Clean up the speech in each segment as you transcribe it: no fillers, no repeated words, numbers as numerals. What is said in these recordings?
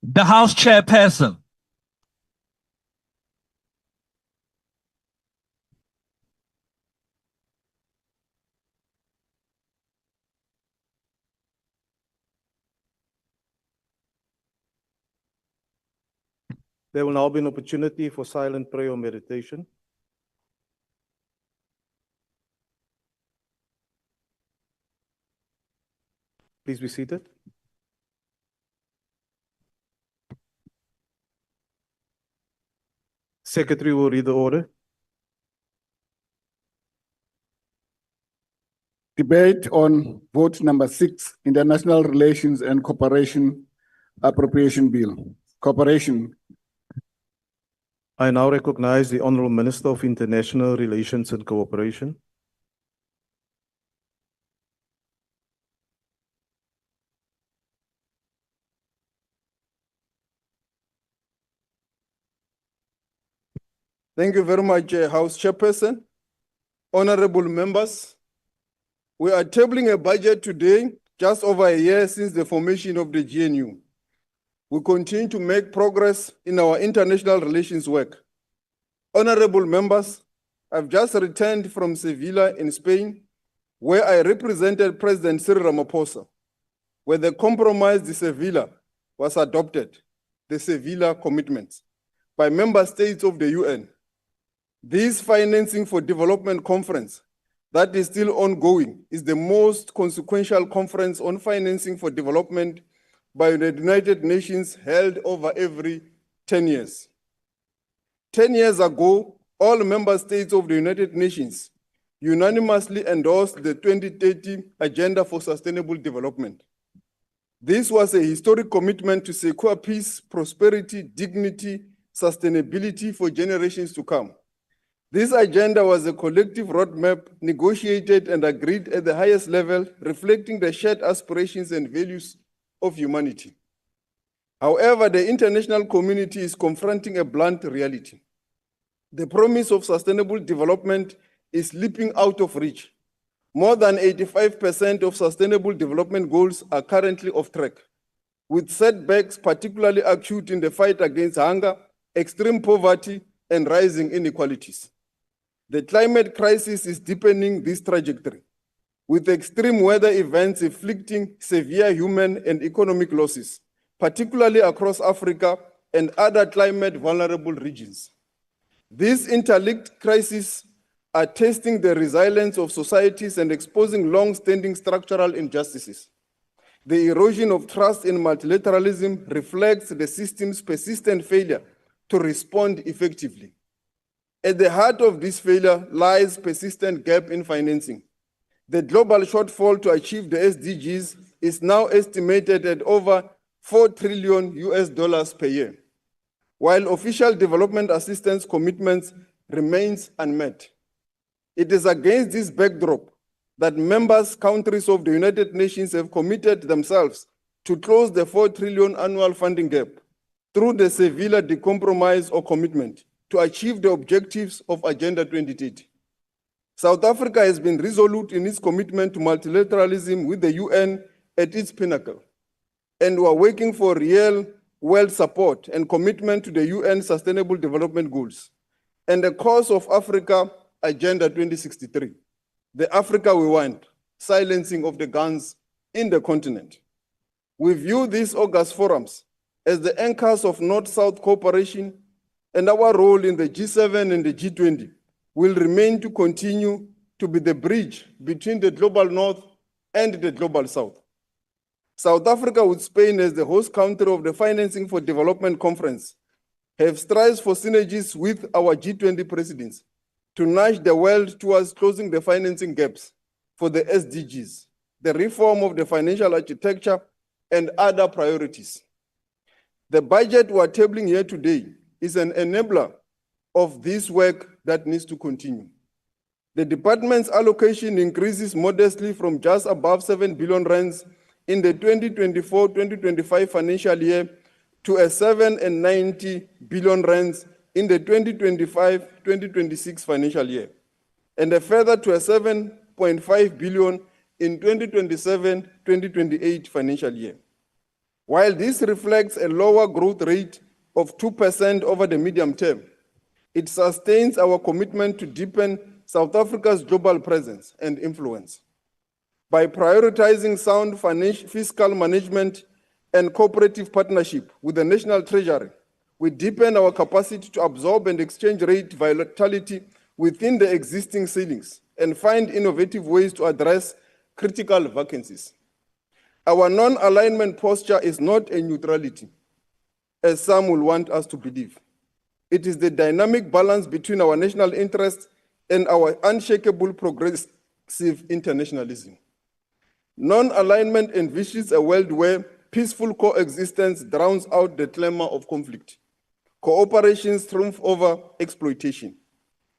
The House Chairperson. There will now be an opportunity for silent prayer or meditation. Please be seated. Secretary will read the order. Debate on vote number 6, International Relations and Cooperation Appropriation Bill. Cooperation. I now recognize the Honorable Minister of International Relations and Cooperation. Thank you very much, House Chairperson. Honorable members, we are tabling a budget today, just over a year since the formation of the GNU. We continue to make progress in our international relations work. Honorable members, I've just returned from Sevilla in Spain, where I represented President Cyril Ramaphosa, where the Compromise de Sevilla was adopted, the Sevilla Commitments, by member states of the UN. This Financing for Development Conference that is still ongoing is the most consequential conference on financing for development by the United Nations held over every 10 years. 10 years ago, all member states of the United Nations unanimously endorsed the 2030 Agenda for Sustainable Development. This was a historic commitment to secure peace, prosperity, dignity, sustainability for generations to come. This agenda was a collective roadmap negotiated and agreed at the highest level, reflecting the shared aspirations and values of humanity. However, the international community is confronting a blunt reality. The promise of sustainable development is slipping out of reach. More than 85% of sustainable development goals are currently off track, with setbacks particularly acute in the fight against hunger, extreme poverty, and rising inequalities. The climate crisis is deepening this trajectory, with extreme weather events inflicting severe human and economic losses, particularly across Africa and other climate-vulnerable regions. These interlinked crises are testing the resilience of societies and exposing long-standing structural injustices. The erosion of trust in multilateralism reflects the system's persistent failure to respond effectively. At the heart of this failure lies persistent gap in financing. The global shortfall to achieve the SDGs is now estimated at over $4 trillion per year, while official development assistance commitments remains unmet. It is against this backdrop that members countries of the United Nations have committed themselves to close the $4 trillion annual funding gap. through the Sevilla Decompromise or commitment to achieve the objectives of Agenda 2030. South Africa has been resolute in its commitment to multilateralism with the UN at its pinnacle, and we are working for real world support and commitment to the UN Sustainable Development Goals and the course of Africa Agenda 2063, the Africa we want, silencing of the guns in the continent. We view these August forums as the anchors of North-South cooperation, and our role in the G7 and the G20 will remain to continue to be the bridge between the global North and the global South. South Africa, with Spain as the host country of the Financing for Development Conference, have strives for synergies with our G20 presidents to nudge the world towards closing the financing gaps for the SDGs, the reform of the financial architecture, and other priorities. The budget we are tabling here today is an enabler of this work that needs to continue. The department's allocation increases modestly from just above 7 billion rands in the 2024-2025 financial year to a 7.90 billion rands in the 2025-2026 financial year, and a further to a 7.5 billion in 2027-2028 financial year. While this reflects a lower growth rate of 2% over the medium term, it sustains our commitment to deepen South Africa's global presence and influence. By prioritizing sound fiscal management and cooperative partnership with the National Treasury, we deepen our capacity to absorb and exchange rate volatility within the existing ceilings and find innovative ways to address critical vacancies. Our non-alignment posture is not a neutrality, as some will want us to believe. It is the dynamic balance between our national interests and our unshakable progressive internationalism. Non-alignment envisions a world where peaceful coexistence drowns out the clamor of conflict. Cooperation triumphs over exploitation.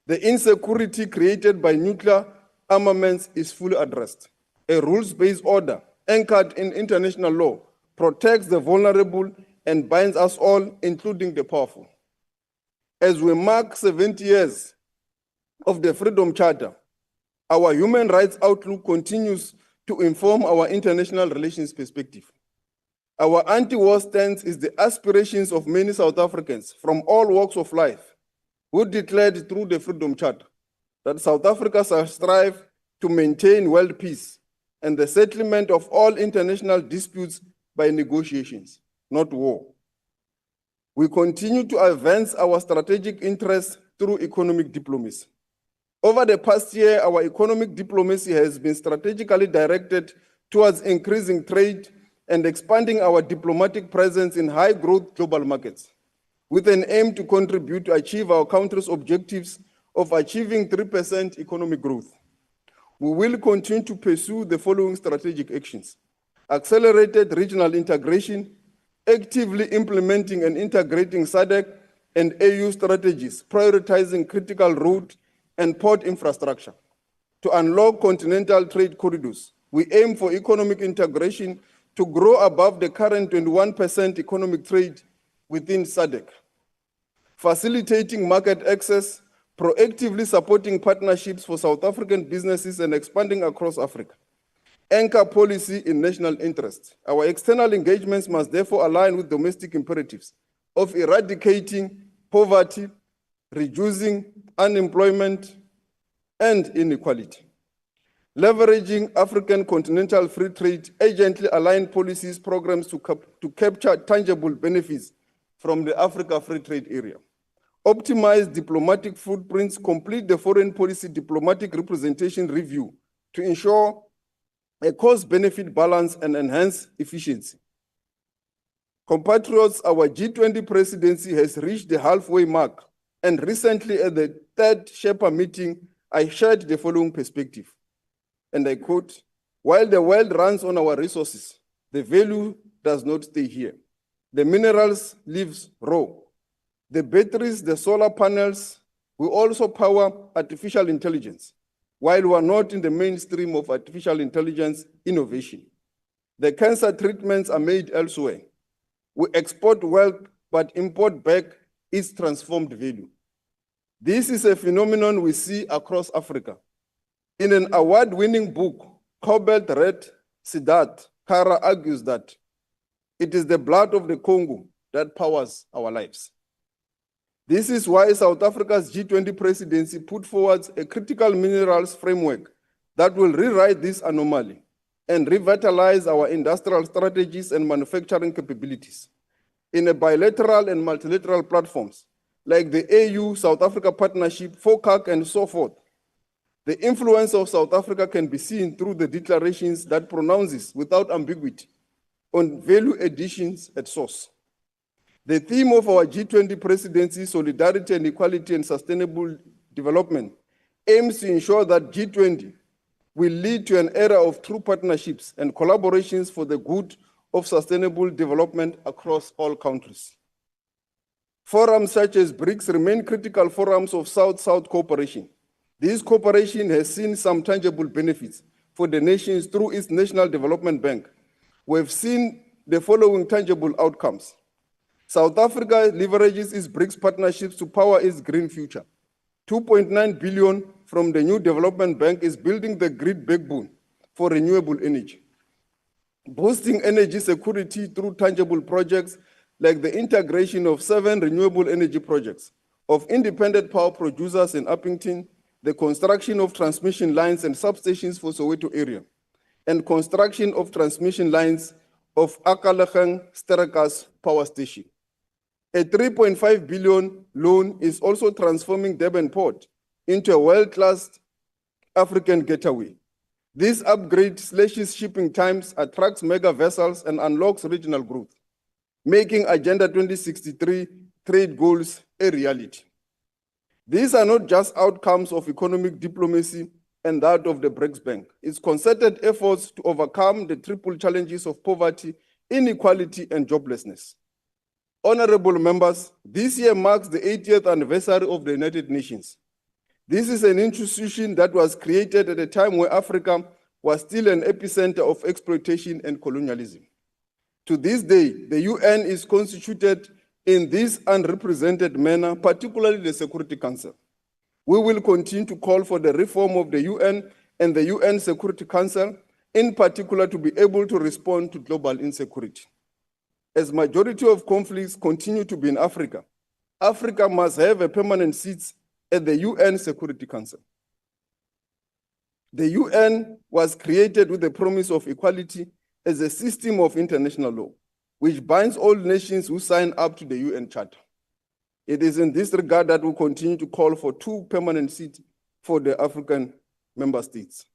The insecurity created by nuclear armaments is fully addressed. A rules-based order anchored in international law protects the vulnerable and binds us all, including the powerful. As we mark 70 years of the Freedom Charter, our human rights outlook continues to inform our international relations perspective. Our anti-war stance is the aspirations of many South Africans from all walks of life who declared through the Freedom Charter that South Africa shall strive to maintain world peace and the settlement of all international disputes by negotiations, not war. We continue to advance our strategic interests through economic diplomacy. Over the past year, our economic diplomacy has been strategically directed towards increasing trade and expanding our diplomatic presence in high-growth global markets, with an aim to contribute to achieve our country's objectives of achieving 3% economic growth. We will continue to pursue the following strategic actions: accelerated regional integration, actively implementing and integrating SADC and AU strategies, prioritizing critical road and port infrastructure. To unlock continental trade corridors, we aim for economic integration to grow above the current 21% economic trade within SADC. Facilitating market access, proactively supporting partnerships for South African businesses and expanding across Africa. Anchor policy in national interest. Our external engagements must therefore align with domestic imperatives of eradicating poverty, reducing unemployment and inequality. Leveraging African continental free trade, agently aligned policies, programs to capture tangible benefits from the Africa Free Trade Area. Optimize diplomatic footprints, complete the foreign policy diplomatic representation review to ensure a cost-benefit balance and enhance efficiency. Compatriots, our G20 presidency has reached the halfway mark, and recently at the third Sherpa meeting, I shared the following perspective, and I quote, "While the world runs on our resources, the value does not stay here. The minerals lives raw. The batteries, the solar panels will also power artificial intelligence, while we are not in the mainstream of artificial intelligence innovation. The cancer treatments are made elsewhere. We export wealth but import back its transformed value. This is a phenomenon we see across Africa. In an award-winning book, Cobalt Red Siddharth Kara argues that it is the blood of the Congo that powers our lives. This is why South Africa's G20 presidency put forward a critical minerals framework that will rewrite this anomaly and revitalize our industrial strategies and manufacturing capabilities in a bilateral and multilateral platforms like the AU-South Africa Partnership, FOCAC, and so forth. The influence of South Africa can be seen through the declarations that pronounces without ambiguity on value additions at source. The theme of our G20 presidency, solidarity and equality and sustainable development, aims to ensure that G20 will lead to an era of true partnerships and collaborations for the good of sustainable development across all countries. Forums such as BRICS remain critical forums of South-South cooperation. This cooperation has seen some tangible benefits for the nations through its National Development Bank. We've seen the following tangible outcomes. South Africa leverages its BRICS partnerships to power its green future. 2.9 billion from the new development bank is building the grid backbone for renewable energy, boosting energy security through tangible projects like the integration of 7 renewable energy projects of independent power producers in Uppington, the construction of transmission lines and substations for Soweto area, and construction of transmission lines of Akalachang Sterrekas Power Station. A 3.5 billion loan is also transforming Durban Port into a world-class African getaway. This upgrade slashes shipping times, attracts mega vessels, and unlocks regional growth, making Agenda 2063 trade goals a reality. These are not just outcomes of economic diplomacy and that of the BRICS Bank. It's concerted efforts to overcome the triple challenges of poverty, inequality, and joblessness. Honorable members, this year marks the 80th anniversary of the United Nations. This is an institution that was created at a time where Africa was still an epicenter of exploitation and colonialism. To this day, the UN is constituted in this unrepresented manner, particularly the Security Council. We will continue to call for the reform of the UN and the UN Security Council, in particular to be able to respond to global insecurity. As majority of conflicts continue to be in Africa, Africa must have a permanent seat at the UN Security Council. The UN was created with the promise of equality as a system of international law, which binds all nations who sign up to the UN Charter. It is in this regard that we continue to call for 2 permanent seats for the African member states.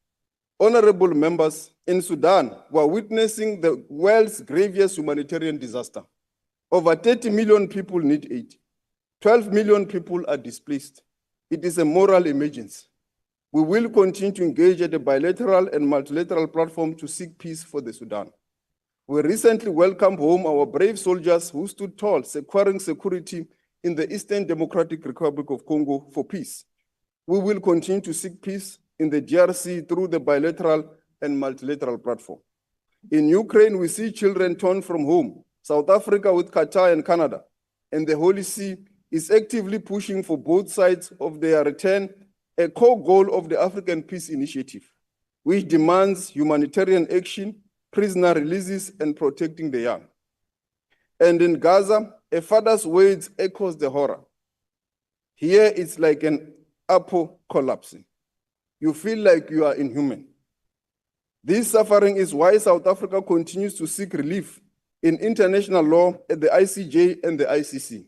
Honorable members, in Sudan, we are witnessing the world's gravest humanitarian disaster. Over 30 million people need aid. 12 million people are displaced. It is a moral emergency. We will continue to engage at a bilateral and multilateral platform to seek peace for the Sudan. We recently welcomed home our brave soldiers who stood tall, securing security in the Eastern Democratic Republic of Congo for peace. We will continue to seek peace in the DRC through the bilateral and multilateral platform. In Ukraine, we see children torn from home. South Africa with Qatar and Canada, and the Holy See is actively pushing for both sides of their return, a core goal of the African Peace Initiative, which demands humanitarian action, prisoner releases, and protecting the young. And in Gaza, a father's words echoes the horror. Here it's like an apple collapsing. You feel like you are inhuman. This suffering is why South Africa continues to seek relief in international law at the ICJ and the ICC.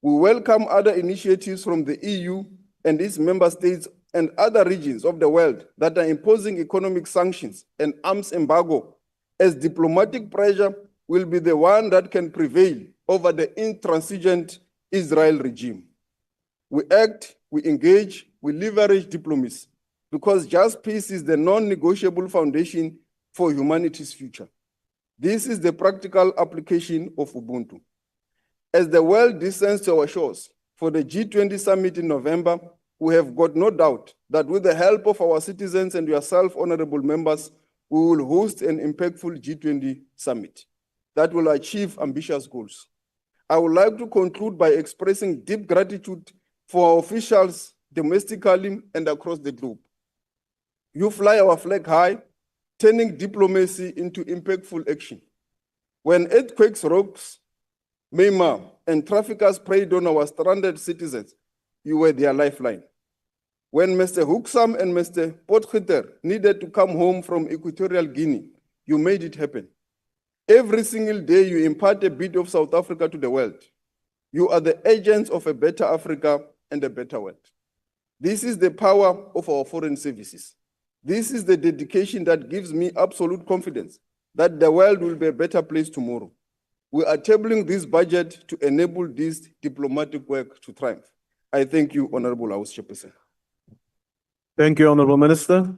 We welcome other initiatives from the EU and its member states and other regions of the world that are imposing economic sanctions and arms embargo, as diplomatic pressure will be the one that can prevail over the intransigent Israel regime. We act, we engage, we leverage diplomacy, because just peace is the non-negotiable foundation for humanity's future. This is the practical application of Ubuntu. As the world descends to our shores for the G20 summit in November, we have got no doubt that with the help of our citizens and yourself, honorable members, we will host an impactful G20 summit that will achieve ambitious goals. I would like to conclude by expressing deep gratitude for our officials domestically and across the globe. You fly our flag high, turning diplomacy into impactful action. When earthquakes rocks Myanmar and traffickers preyed on our stranded citizens, you were their lifeline. When Mr. Huksam and Mr. Potgieter needed to come home from Equatorial Guinea, you made it happen. Every single day, you impart a bit of South Africa to the world. You are the agents of a better Africa and a better world. This is the power of our foreign services. This is the dedication that gives me absolute confidence that the world will be a better place tomorrow. We are tabling this budget to enable this diplomatic work to triumph. I thank you, Honorable House Chairperson. Thank you, Honorable Minister.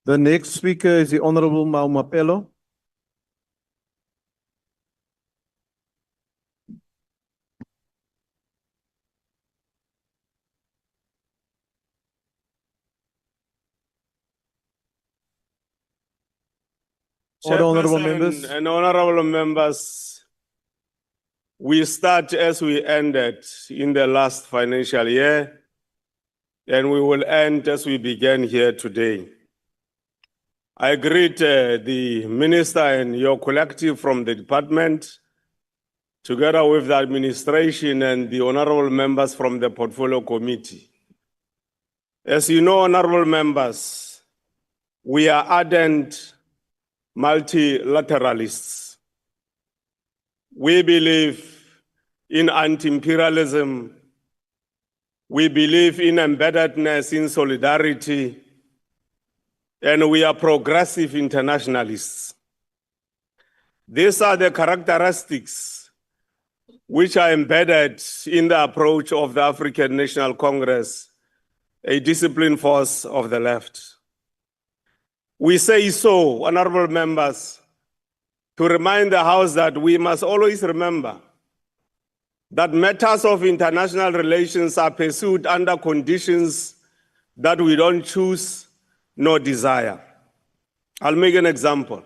The next speaker is the Honorable Maumapelo. Order, honorable members. And honorable members, we start as we ended in the last financial year, and we will end as we began here today. I greet the minister and your collective from the department, together with the administration and the honorable members from the portfolio committee. As you know, honorable members, we are ardent multilateralists. We believe in anti-imperialism. We believe in embeddedness, in solidarity, and we are progressive internationalists. These are the characteristics which are embedded in the approach of the African National Congress, a disciplined force of the left. We say so, honorable members, to remind the House that we must always remember that matters of international relations are pursued under conditions that we don't choose nor desire. I'll make an example.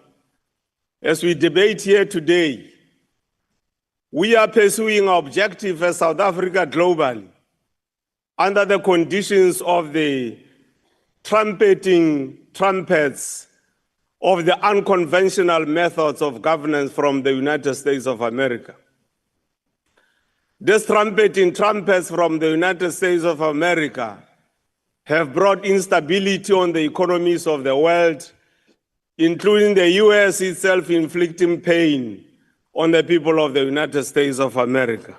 As we debate here today, we are pursuing our objective as South Africa globally under the conditions of the trumpets of the unconventional methods of governance from the United States of America. These trumpets from the United States of America have brought instability on the economies of the world, including the US itself inflicting pain on the people of the United States of America.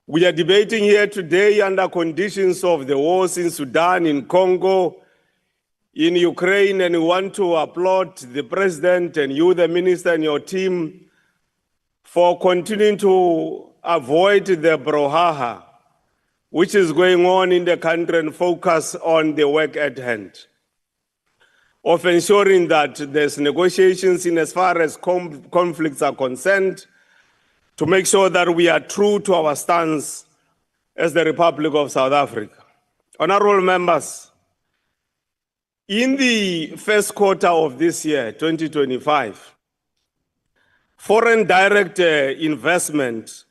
We are debating here today under conditions of the wars in Sudan, in Congo, in Ukraine, and we want to applaud the president and you, the minister, and your team for continuing to avoid the brouhaha which is going on in the country and focus on the work at hand of ensuring that there's negotiations in as far as conflicts are concerned, to make sure that we are true to our stance as the Republic of South Africa. Honorable members, in the first quarter of this year, 2025, foreign direct investment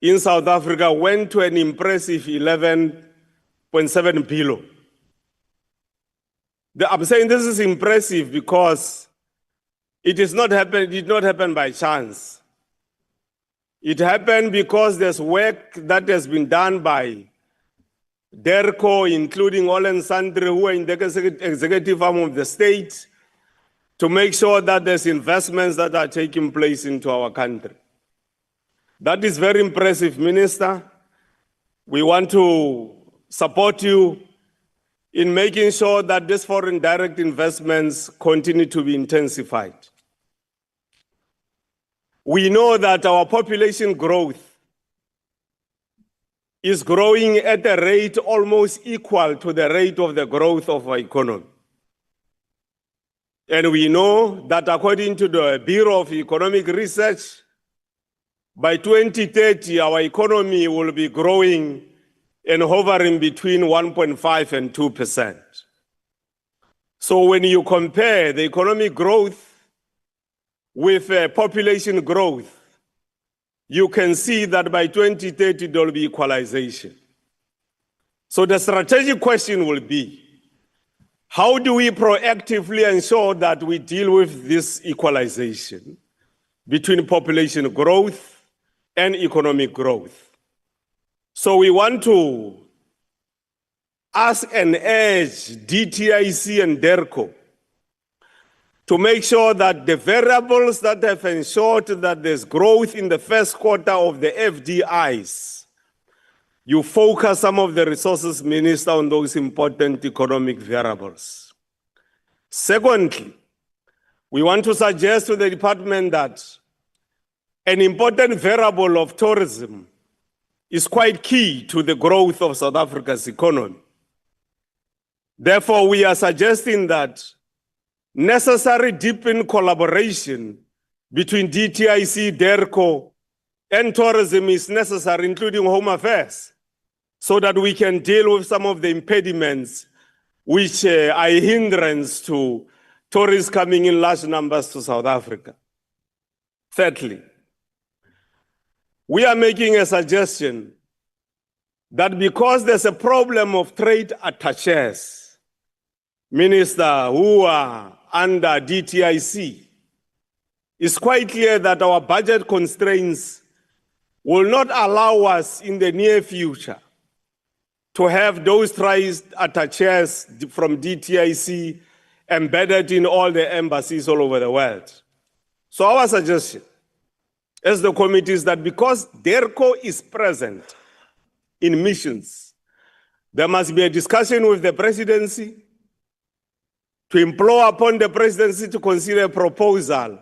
in South Africa went to an impressive 11.7 billion. I'm saying this is impressive because it did not happen by chance. It happened because there's work that has been done by DERCO, including all and sundry who are in the executive arm of the state, to make sure that there's investments that are taking place into our country. That is very impressive, Minister. We want to support you in making sure that these foreign direct investments continue to be intensified. We know that our population growth is growing at a rate almost equal to the rate of the growth of our economy. And we know that according to the Bureau of Economic Research, by 2030, our economy will be growing and hovering between 1.5 and 2%. So when you compare the economic growth with population growth, you can see that by 2030 there will be equalization. So the strategic question will be, how do we proactively ensure that we deal with this equalization between population growth and economic growth? So we want to ask and urge DTIC and DERCO to make sure that the variables that have ensured that there's growth in the first quarter of the FDIs, you focus some of the resources, Minister, on those important economic variables. Secondly, we want to suggest to the department that an important variable of tourism is quite key to the growth of South Africa's economy. Therefore, we are suggesting that necessary deepened collaboration between DTIC, DERCO, and tourism is necessary, including Home Affairs, so that we can deal with some of the impediments which are a hindrance to tourists coming in large numbers to South Africa. Thirdly, we are making a suggestion that because there's a problem of trade attachés, Minister, who are under DTIC, it's quite clear that our budget constraints will not allow us in the near future to have those trade attachés from DTIC embedded in all the embassies all over the world. So our suggestion as the committee is that because DERCO is present in missions, there must be a discussion with the presidency to implore upon the presidency to consider a proposal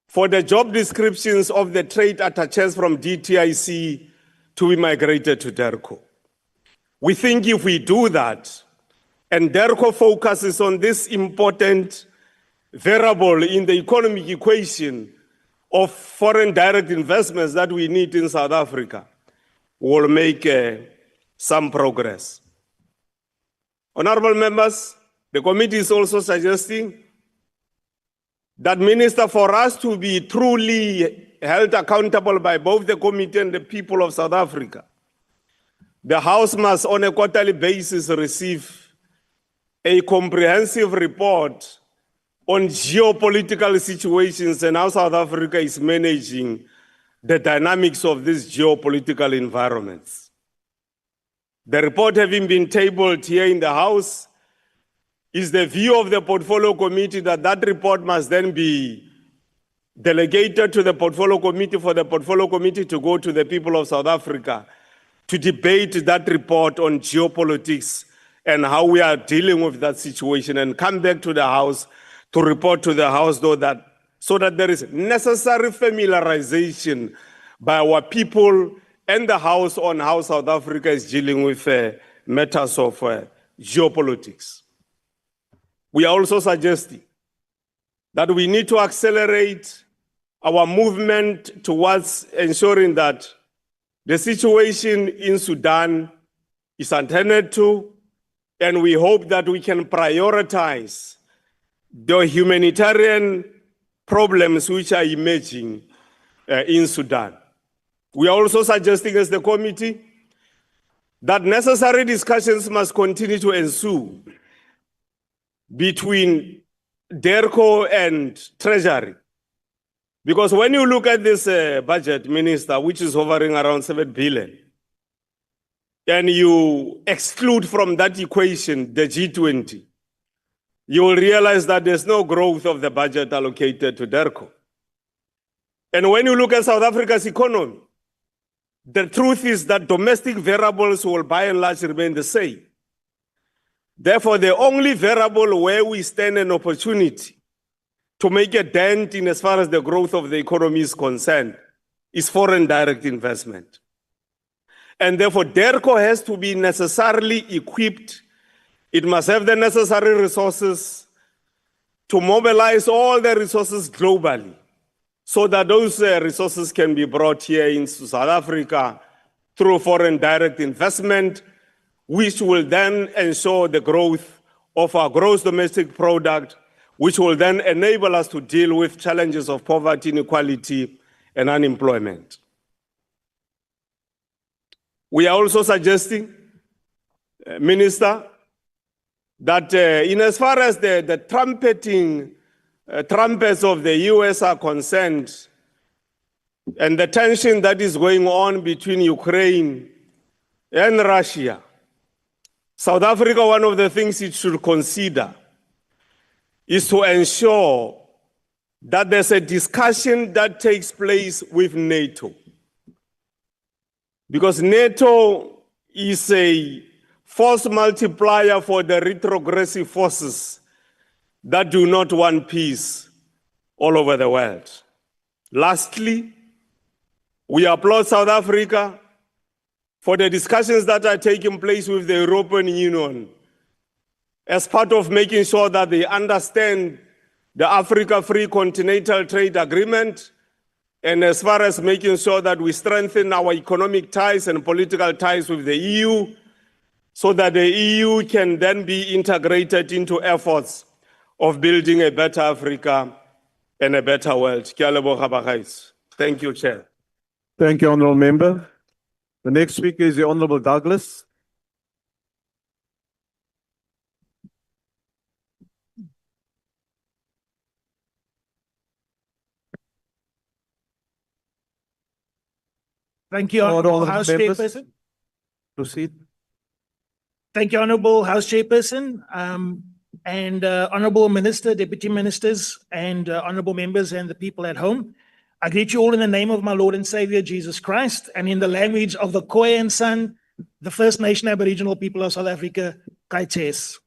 for the job descriptions of the trade attachés from DTIC to be migrated to DERCO. We think if we do that, and DERCO focuses on this important variable in the economic equation of foreign direct investments that we need in South Africa, we'll make some progress. Honorable members, the committee is also suggesting that, Minister, for us to be truly held accountable by both the committee and the people of South Africa, the House must on a quarterly basis receive a comprehensive report on geopolitical situations and how South Africa is managing the dynamics of these geopolitical environments. The report having been tabled here in the House, is the view of the Portfolio Committee that that report must then be delegated to the Portfolio Committee for the Portfolio Committee to go to the people of South Africa to debate that report on geopolitics and how we are dealing with that situation, and come back to the House to report to the House so that there is necessary familiarization by our people and the House on how South Africa is dealing with matters of geopolitics. We are also suggesting that we need to accelerate our movement towards ensuring that the situation in Sudan is attended to, and we hope that we can prioritize the humanitarian problems which are emerging in Sudan. We are also suggesting as the committee that necessary discussions must continue to ensue between DERCO and Treasury. Because when you look at this budget, Minister, which is hovering around 7 billion, and you exclude from that equation the G20, you will realize that there's no growth of the budget allocated to DERCO. And when you look at South Africa's economy, the truth is that domestic variables will by and large remain the same. Therefore, the only variable where we stand an opportunity to make a dent in as far as the growth of the economy is concerned is foreign direct investment. And therefore, DERCO has to be necessarily equipped. It must have the necessary resources to mobilize all the resources globally so that those resources can be brought here into South Africa through foreign direct investment, which will then ensure the growth of our gross domestic product, which will then enable us to deal with challenges of poverty, inequality, and unemployment. We are also suggesting, Minister, that in as far as the trumpets of the US are concerned, and the tension that is going on between Ukraine and Russia, South Africa, one of the things it should consider is to ensure that there's a discussion that takes place with NATO. Because NATO is a force multiplier for the retrogressive forces that do not want peace all over the world. Lastly, we applaud South Africa for the discussions that are taking place with the European Union as part of making sure that they understand the Africa Free Continental Trade Agreement, and as far as making sure that we strengthen our economic ties and political ties with the EU, so that the EU can then be integrated into efforts of building a better Africa and a better world. Thank you, Chair. Thank you, Honourable Member. The next speaker is the Honourable Douglas. Thank you, Order, Honourable honourable House members. Chairperson. Proceed. Thank you, Honourable House Chairperson, and Honourable Minister, Deputy Ministers, and Honourable members and the people at home. I greet you all in the name of my Lord and Savior, Jesus Christ, and in the language of the Khoi and San, the First Nation Aboriginal people of South Africa, Kaites.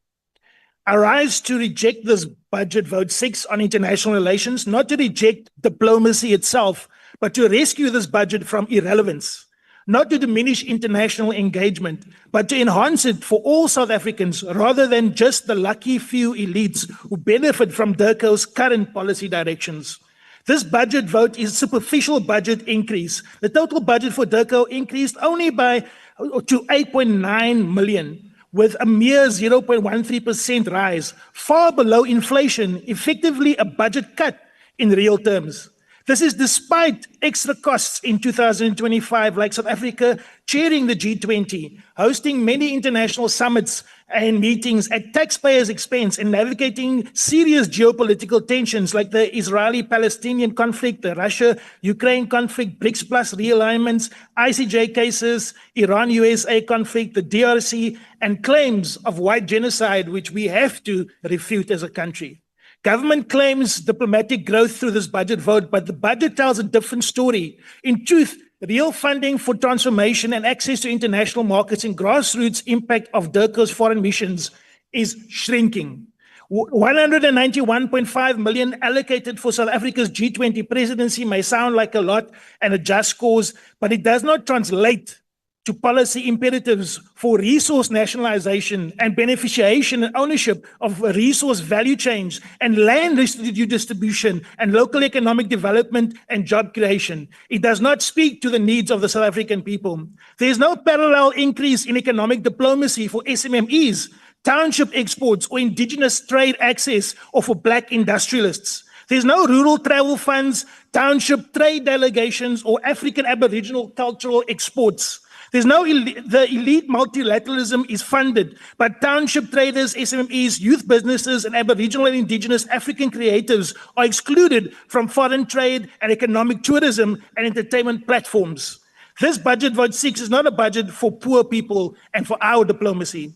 I rise to reject this budget vote 6 on international relations, not to reject diplomacy itself, but to rescue this budget from irrelevance, not to diminish international engagement, but to enhance it for all South Africans rather than just the lucky few elites who benefit from DIRCO's current policy directions. This budget vote is a superficial budget increase. The total budget for DIRCO increased only to 8.9 million, with a mere 0.13% rise, far below inflation, effectively a budget cut in real terms. This is despite extra costs in 2025, like South Africa chairing the G20, hosting many international summits and meetings at taxpayers' expense, and navigating serious geopolitical tensions like the Israeli-Palestinian conflict, the Russia-Ukraine conflict, BRICS Plus realignments, ICJ cases, Iran-USA conflict, the DRC, and claims of white genocide, which we have to refute as a country. Government claims diplomatic growth through this budget vote, but the budget tells a different story. In truth, real funding for transformation and access to international markets and grassroots impact of DIRCO's foreign missions is shrinking. 191.5 million allocated for South Africa's G20 presidency may sound like a lot and a just cause, but it does not translate to policy imperatives for resource nationalization and beneficiation and ownership of resource value chains and land redistribution and local economic development and job creation. It does not speak to the needs of the South African people. There is no parallel increase in economic diplomacy for SMMEs, township exports, or indigenous trade access, or for black industrialists. There's no rural travel funds, township trade delegations, or African Aboriginal cultural exports. There's no, the elite multilateralism is funded, but township traders, SMEs, youth businesses, and Aboriginal and Indigenous African creatives are excluded from foreign trade and economic tourism and entertainment platforms. This budget vote 6 is not a budget for poor people and for our diplomacy.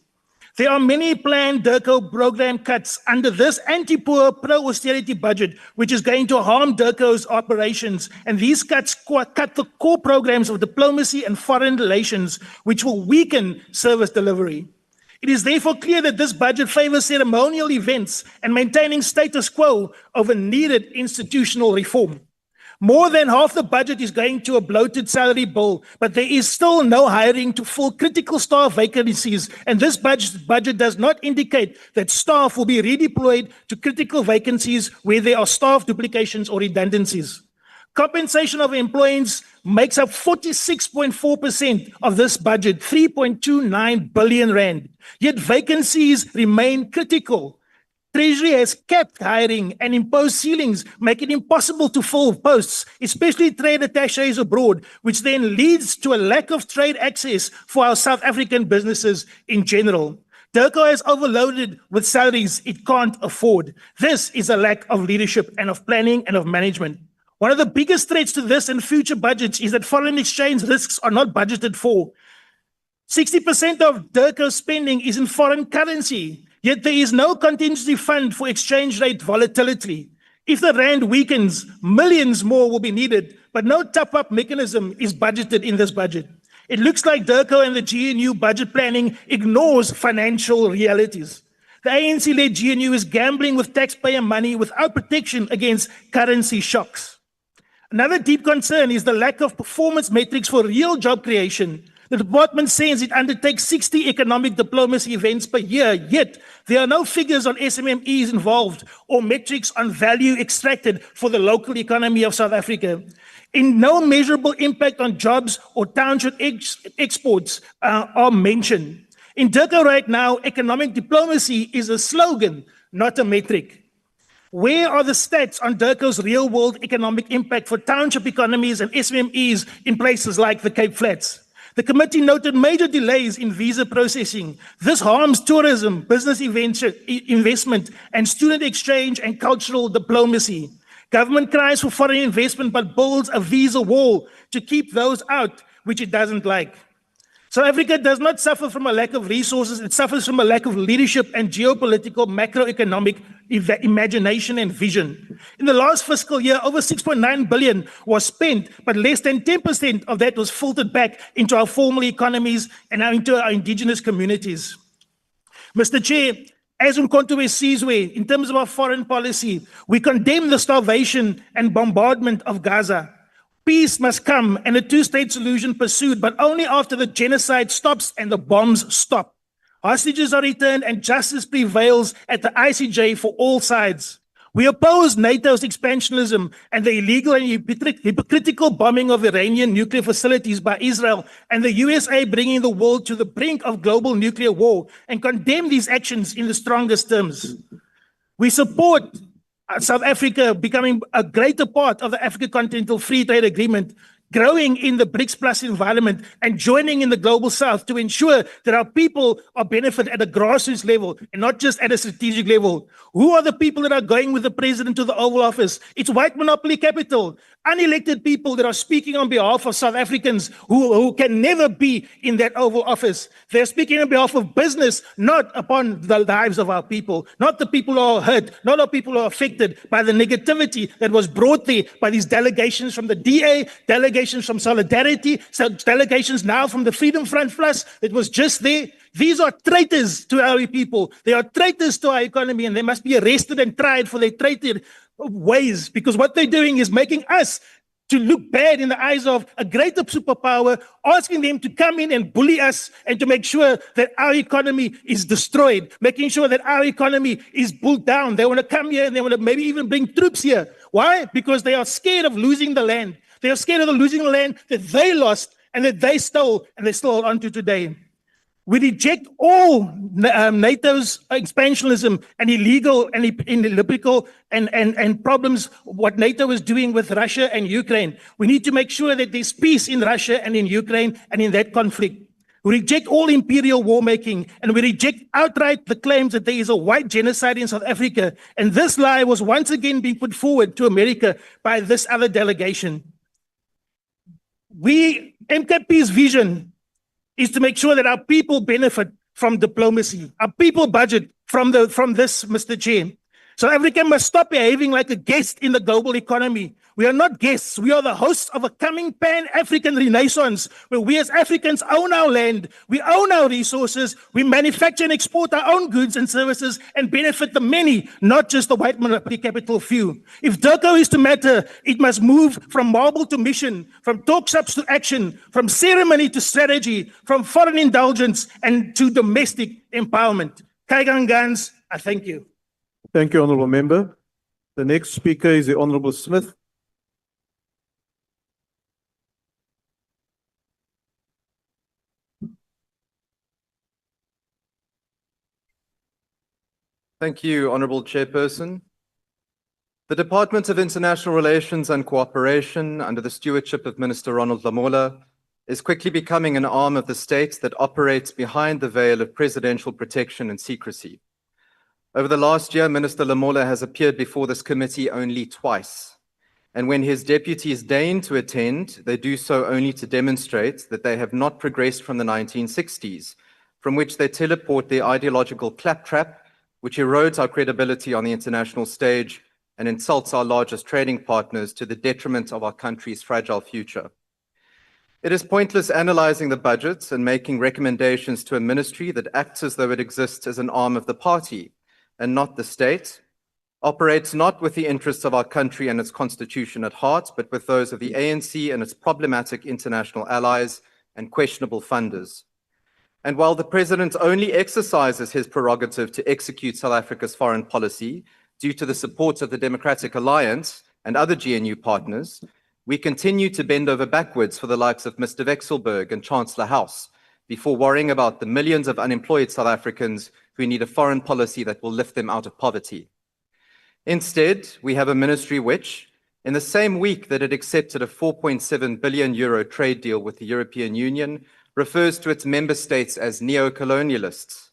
There are many planned DIRCO program cuts under this anti-poor, pro-austerity budget, which is going to harm DIRCO's operations. And these cuts cut the core programs of diplomacy and foreign relations, which will weaken service delivery. It is therefore clear that this budget favors ceremonial events and maintaining status quo over needed institutional reform. More than half the budget is going to a bloated salary bill, but there is still no hiring to fill critical staff vacancies, and this budget does not indicate that staff will be redeployed to critical vacancies where there are staff duplications or redundancies. Compensation of employees makes up 46.4% of this budget, 3.29 billion rand, yet vacancies remain critical. Treasury has capped hiring and imposed ceilings, making it impossible to fill posts, especially trade attaches abroad, which then leads to a lack of trade access for our South African businesses in general. DIRCO has overloaded with salaries it can't afford. This is a lack of leadership and of planning and of management. One of the biggest threats to this and future budgets is that foreign exchange risks are not budgeted for. 60% of DIRCO spending is in foreign currency, yet there is no contingency fund for exchange rate volatility. If the rand weakens, millions more will be needed, but no top-up mechanism is budgeted in this budget. It looks like DIRCO and the GNU budget planning ignores financial realities. The ANC-led GNU is gambling with taxpayer money without protection against currency shocks. Another deep concern is the lack of performance metrics for real job creation. The department says it undertakes 60 economic diplomacy events per year, yet there are no figures on SMMEs involved or metrics on value extracted for the local economy of South Africa. In no measurable impact on jobs or township exports are mentioned. In DIRCO right now, economic diplomacy is a slogan, not a metric. Where are the stats on DIRCO's real-world economic impact for township economies and SMMEs in places like the Cape Flats? The committee noted major delays in visa processing. This harms tourism, business investment, and student exchange and cultural diplomacy. Government cries for foreign investment but builds a visa wall to keep those out, which it doesn't like. South Africa does not suffer from a lack of resources, it suffers from a lack of leadership and geopolitical macroeconomic imagination and vision. In the last fiscal year, over 6.9 billion was spent, but less than 10% of that was filtered back into our formal economies and into our indigenous communities. Mr. Chair, as Umkhonto Sizwe, in terms of our foreign policy, we condemn the starvation and bombardment of Gaza. Peace must come and a two-state solution pursued, but only after the genocide stops and the bombs stop. Hostages are returned and justice prevails at the ICJ for all sides. We oppose NATO's expansionism and the illegal and hypocritical bombing of Iranian nuclear facilities by Israel and the USA bringing the world to the brink of global nuclear war and condemn these actions in the strongest terms. We support South Africa becoming a greater part of the African Continental Free Trade Agreement, growing in the BRICS Plus environment and joining in the Global South to ensure that our people are benefited at a grassroots level and not just at a strategic level. Who are the people that are going with the president to the Oval Office? It's white monopoly capital, unelected people that are speaking on behalf of South Africans who can never be in that Oval Office. They're speaking on behalf of business, not upon the lives of our people, not the people who are hurt, not the people who are affected by the negativity that was brought there by these delegations from the DA, delegations from Solidarity, delegations now from the Freedom Front Plus that was just there. These are traitors to our people. They are traitors to our economy, and they must be arrested and tried for their traitor ways, because what they're doing is making us to look bad in the eyes of a greater superpower, asking them to come in and bully us and to make sure that our economy is destroyed, making sure that our economy is pulled down. They want to come here and they want to maybe even bring troops here. Why? Because they are scared of losing the land. They are scared of losing the land that they lost and that they stole and they still hold on to today. We reject all NATO's expansionism and illegal and illiberal and problems, what NATO is doing with Russia and Ukraine. We need to make sure that there's peace in Russia and in Ukraine and in that conflict. We reject all imperial war making, and we reject outright the claims that there is a white genocide in South Africa. And this lie was once again being put forward to America by this other delegation. MKP's vision is to make sure that our people benefit from diplomacy. Our people budget from this, Mr. Chair. South Africa must stop behaving like a guest in the global economy. We are not guests. We are the hosts of a coming Pan-African renaissance where we as Africans own our land, we own our resources, we manufacture and export our own goods and services and benefit the many, not just the white monopoly capital few. If DIRCO is to matter, it must move from marble to mission, from talk shops to action, from ceremony to strategy, from foreign indulgence and to domestic empowerment. Kaigan Gans, I thank you. Thank you, Honourable Member. The next speaker is the Honourable Smith. Thank you, Honourable Chairperson. The Department of International Relations and Cooperation, under the stewardship of Minister Ronald Lamola, is quickly becoming an arm of the state that operates behind the veil of presidential protection and secrecy. Over the last year, Minister Lamola has appeared before this committee only twice. And when his deputies deign to attend, they do so only to demonstrate that they have not progressed from the 1960s, from which they teleport their ideological claptrap, which erodes our credibility on the international stage and insults our largest trading partners to the detriment of our country's fragile future. It is pointless analyzing the budgets and making recommendations to a ministry that acts as though it exists as an arm of the party and not the state, operates not with the interests of our country and its constitution at heart, but with those of the ANC and its problematic international allies and questionable funders. And while the president only exercises his prerogative to execute South Africa's foreign policy due to the support of the Democratic Alliance and other GNU partners, we continue to bend over backwards for the likes of Mr. Vexelberg and Chancellor House before worrying about the millions of unemployed South Africans who need a foreign policy that will lift them out of poverty. Instead, we have a ministry which, in the same week that it accepted a 4.7 billion euro trade deal with the European Union, refers to its member states as neo-colonialists.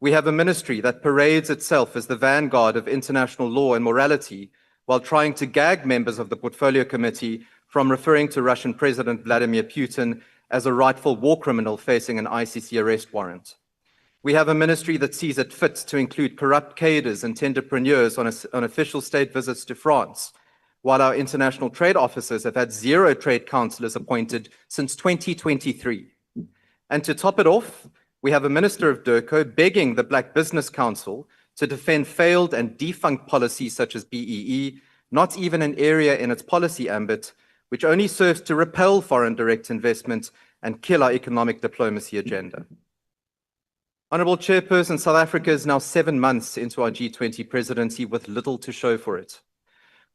We have a ministry that parades itself as the vanguard of international law and morality while trying to gag members of the Portfolio Committee from referring to Russian President Vladimir Putin as a rightful war criminal facing an ICC arrest warrant. We have a ministry that sees it fit to include corrupt cadres and tenderpreneurs on official state visits to France, while our international trade officers have had 0 trade councillors appointed since 2023. And to top it off, we have a Minister of DIRCO begging the Black Business Council to defend failed and defunct policies such as BEE, not even an area in its policy ambit, which only serves to repel foreign direct investment and kill our economic diplomacy agenda. Honourable Chairperson, South Africa is now 7 months into our G20 presidency with little to show for it.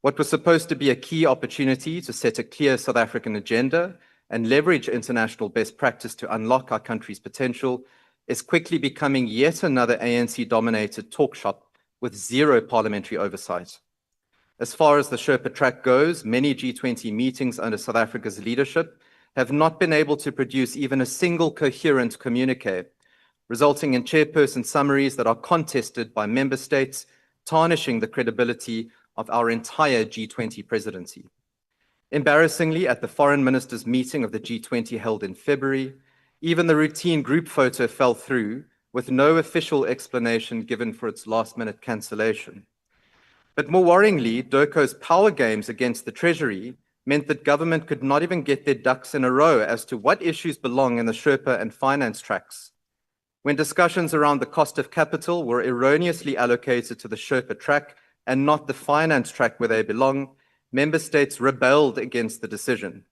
What was supposed to be a key opportunity to set a clear South African agenda and leverage international best practice to unlock our country's potential is quickly becoming yet another ANC-dominated talk shop with 0 parliamentary oversight. As far as the Sherpa track goes, many G20 meetings under South Africa's leadership have not been able to produce even a single coherent communique, resulting in chairperson summaries that are contested by member states, tarnishing the credibility of our entire G20 presidency. Embarrassingly, at the foreign ministers' meeting of the G20 held in February, even the routine group photo fell through, with no official explanation given for its last-minute cancellation. But more worryingly, DIRCO's power games against the Treasury meant that government could not even get their ducks in a row as to what issues belong in the Sherpa and finance tracks. When discussions around the cost of capital were erroneously allocated to the Sherpa track and not the finance track where they belong, member states rebelled against the decision.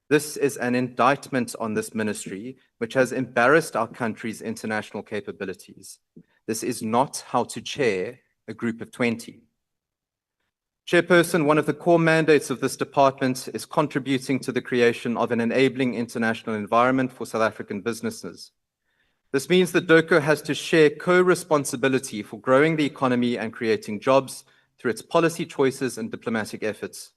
This is an indictment on this ministry, which has embarrassed our country's international capabilities. This is not how to chair a group of 20. Chairperson, one of the core mandates of this department is contributing to the creation of an enabling international environment for South African businesses. This means that DIRCO has to share co-responsibility for growing the economy and creating jobs through its policy choices and diplomatic efforts.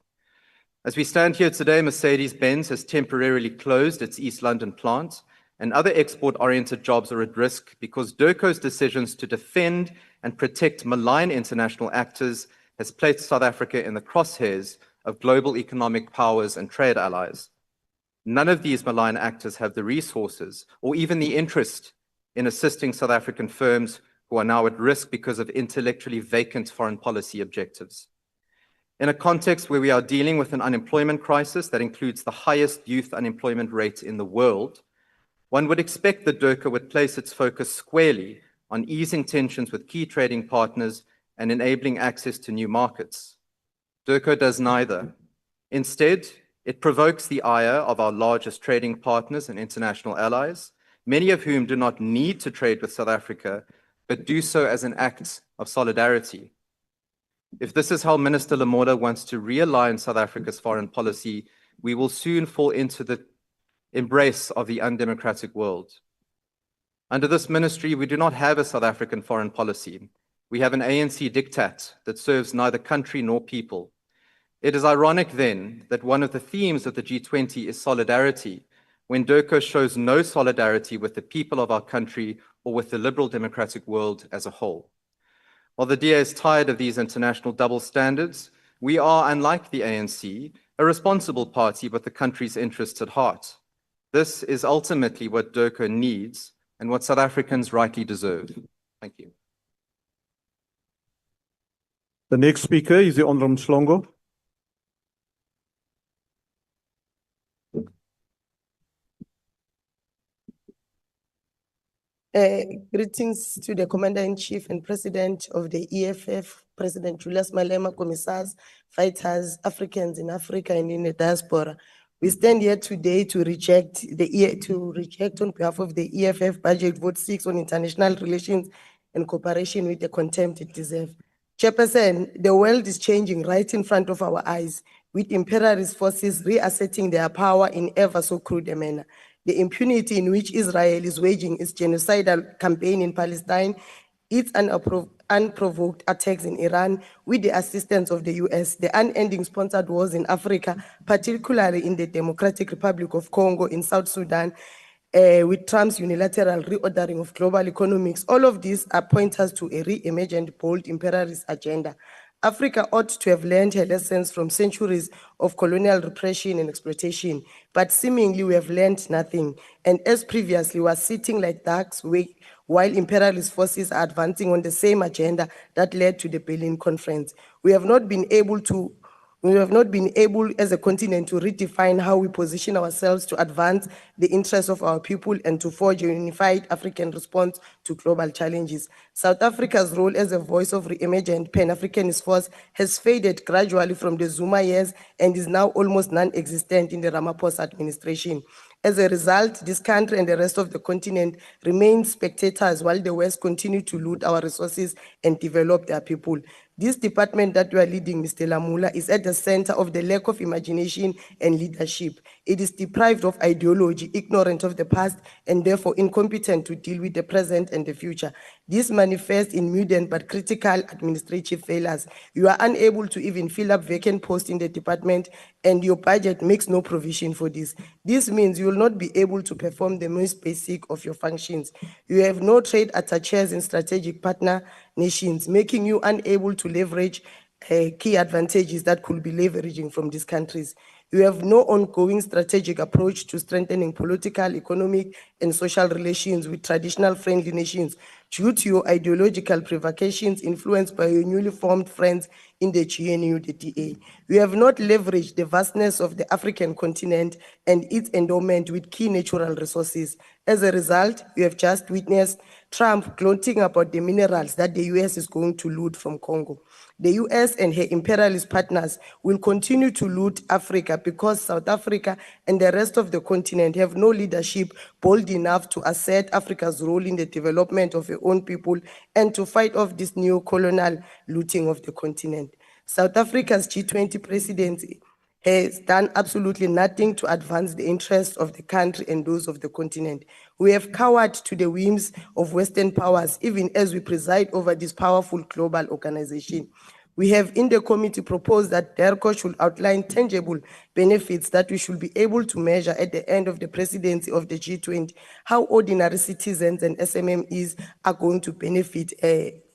As we stand here today, Mercedes-Benz has temporarily closed its East London plant, and other export-oriented jobs are at risk because DIRCO's decisions to defend and protect malign international actors has placed South Africa in the crosshairs of global economic powers and trade allies. None of these malign actors have the resources or even the interest in assisting South African firms who are now at risk because of intellectually vacant foreign policy objectives. In a context where we are dealing with an unemployment crisis that includes the highest youth unemployment rate in the world, one would expect that DIRCO would place its focus squarely on easing tensions with key trading partners and enabling access to new markets. DIRCO does neither. Instead, it provokes the ire of our largest trading partners and international allies, many of whom do not need to trade with South Africa, but do so as an act of solidarity. If this is how Minister Lamola wants to realign South Africa's foreign policy, we will soon fall into the embrace of the undemocratic world. Under this ministry, we do not have a South African foreign policy. We have an ANC diktat that serves neither country nor people. It is ironic then that one of the themes of the G20 is solidarity, when DIRCO shows no solidarity with the people of our country or with the liberal democratic world as a whole. While the DA is tired of these international double standards, we are, unlike the ANC, a responsible party with the country's interests at heart. This is ultimately what DIRCO needs and what South Africans rightly deserve. Thank you. The next speaker is the Honorable Mhlongo. Greetings to the Commander-in-Chief and President of the EFF, President Julius Malema, Commissars, fighters, Africans in Africa and in the diaspora. We stand here today to reject on behalf of the EFF budget vote 6 on international relations and cooperation with the contempt it deserves. Chairperson, the world is changing right in front of our eyes, with imperialist forces reasserting their power in ever so crude a manner. The impunity in which Israel is waging its genocidal campaign in Palestine, its unprovoked attacks in Iran with the assistance of the US, the unending sponsored wars in Africa, particularly in the Democratic Republic of Congo, in South Sudan, with Trump's unilateral reordering of global economics. All of these are pointers to a re-emergent bold imperialist agenda. Africa ought to have learned her lessons from centuries of colonial repression and exploitation, but seemingly we have learned nothing. And as previously, we are sitting like ducks while imperialist forces are advancing on the same agenda that led to the Berlin Conference. We have not been able as a continent to redefine how we position ourselves to advance the interests of our people and to forge a unified African response to global challenges. South Africa's role as a voice of re-emergent Pan-Africanist force has faded gradually from the Zuma years and is now almost non-existent in the Ramaphosa administration. As a result, this country and the rest of the continent remain spectators while the West continue to loot our resources and develop their people. This department that you are leading, Mr. Lamula, is at the center of the lack of imagination and leadership. It is deprived of ideology, ignorant of the past, and therefore incompetent to deal with the present and the future. This manifests in mutant but critical administrative failures. You are unable to even fill up vacant posts in the department, and your budget makes no provision for this. This means you will not be able to perform the most basic of your functions. You have no trade attaches in strategic partner nations, making you unable to leverage key advantages that could be leveraging from these countries. You have no ongoing strategic approach to strengthening political, economic, and social relations with traditional friendly nations due to your ideological provocations influenced by your newly formed friends in the GNU, the DA. You have not leveraged the vastness of the African continent and its endowment with key natural resources. As a result, you have just witnessed Trump gloating about the minerals that the US is going to loot from Congo. The US and her imperialist partners will continue to loot Africa because South Africa and the rest of the continent have no leadership bold enough to assert Africa's role in the development of her own people and to fight off this neo-colonial looting of the continent. South Africa's G20 presidency has done absolutely nothing to advance the interests of the country and those of the continent. We have cowered to the whims of Western powers, even as we preside over this powerful global organization. We have in the committee proposed that DIRCO should outline tangible benefits that we should be able to measure at the end of the presidency of the G20, how ordinary citizens and SMMEs are going to benefit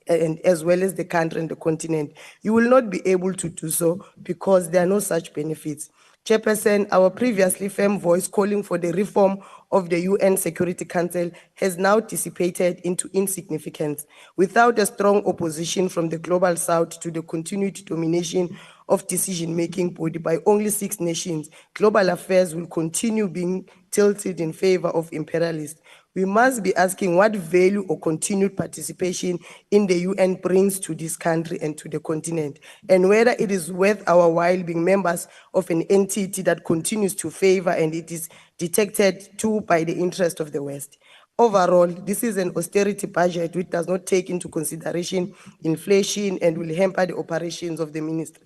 and as well as the country and the continent. You will not be able to do so because there are no such benefits. Chairperson, our previously firm voice calling for the reform of the UN Security Council has now dissipated into insignificance. Without a strong opposition from the global south to the continued domination of decision-making body by only 6 nations, global affairs will continue being tilted in favor of imperialists. We must be asking what value or continued participation in the UN brings to this country and to the continent, and whether it is worth our while being members of an entity that continues to favor and it is detected too by the interest of the West. Overall, this is an austerity budget which does not take into consideration inflation and will hamper the operations of the ministry.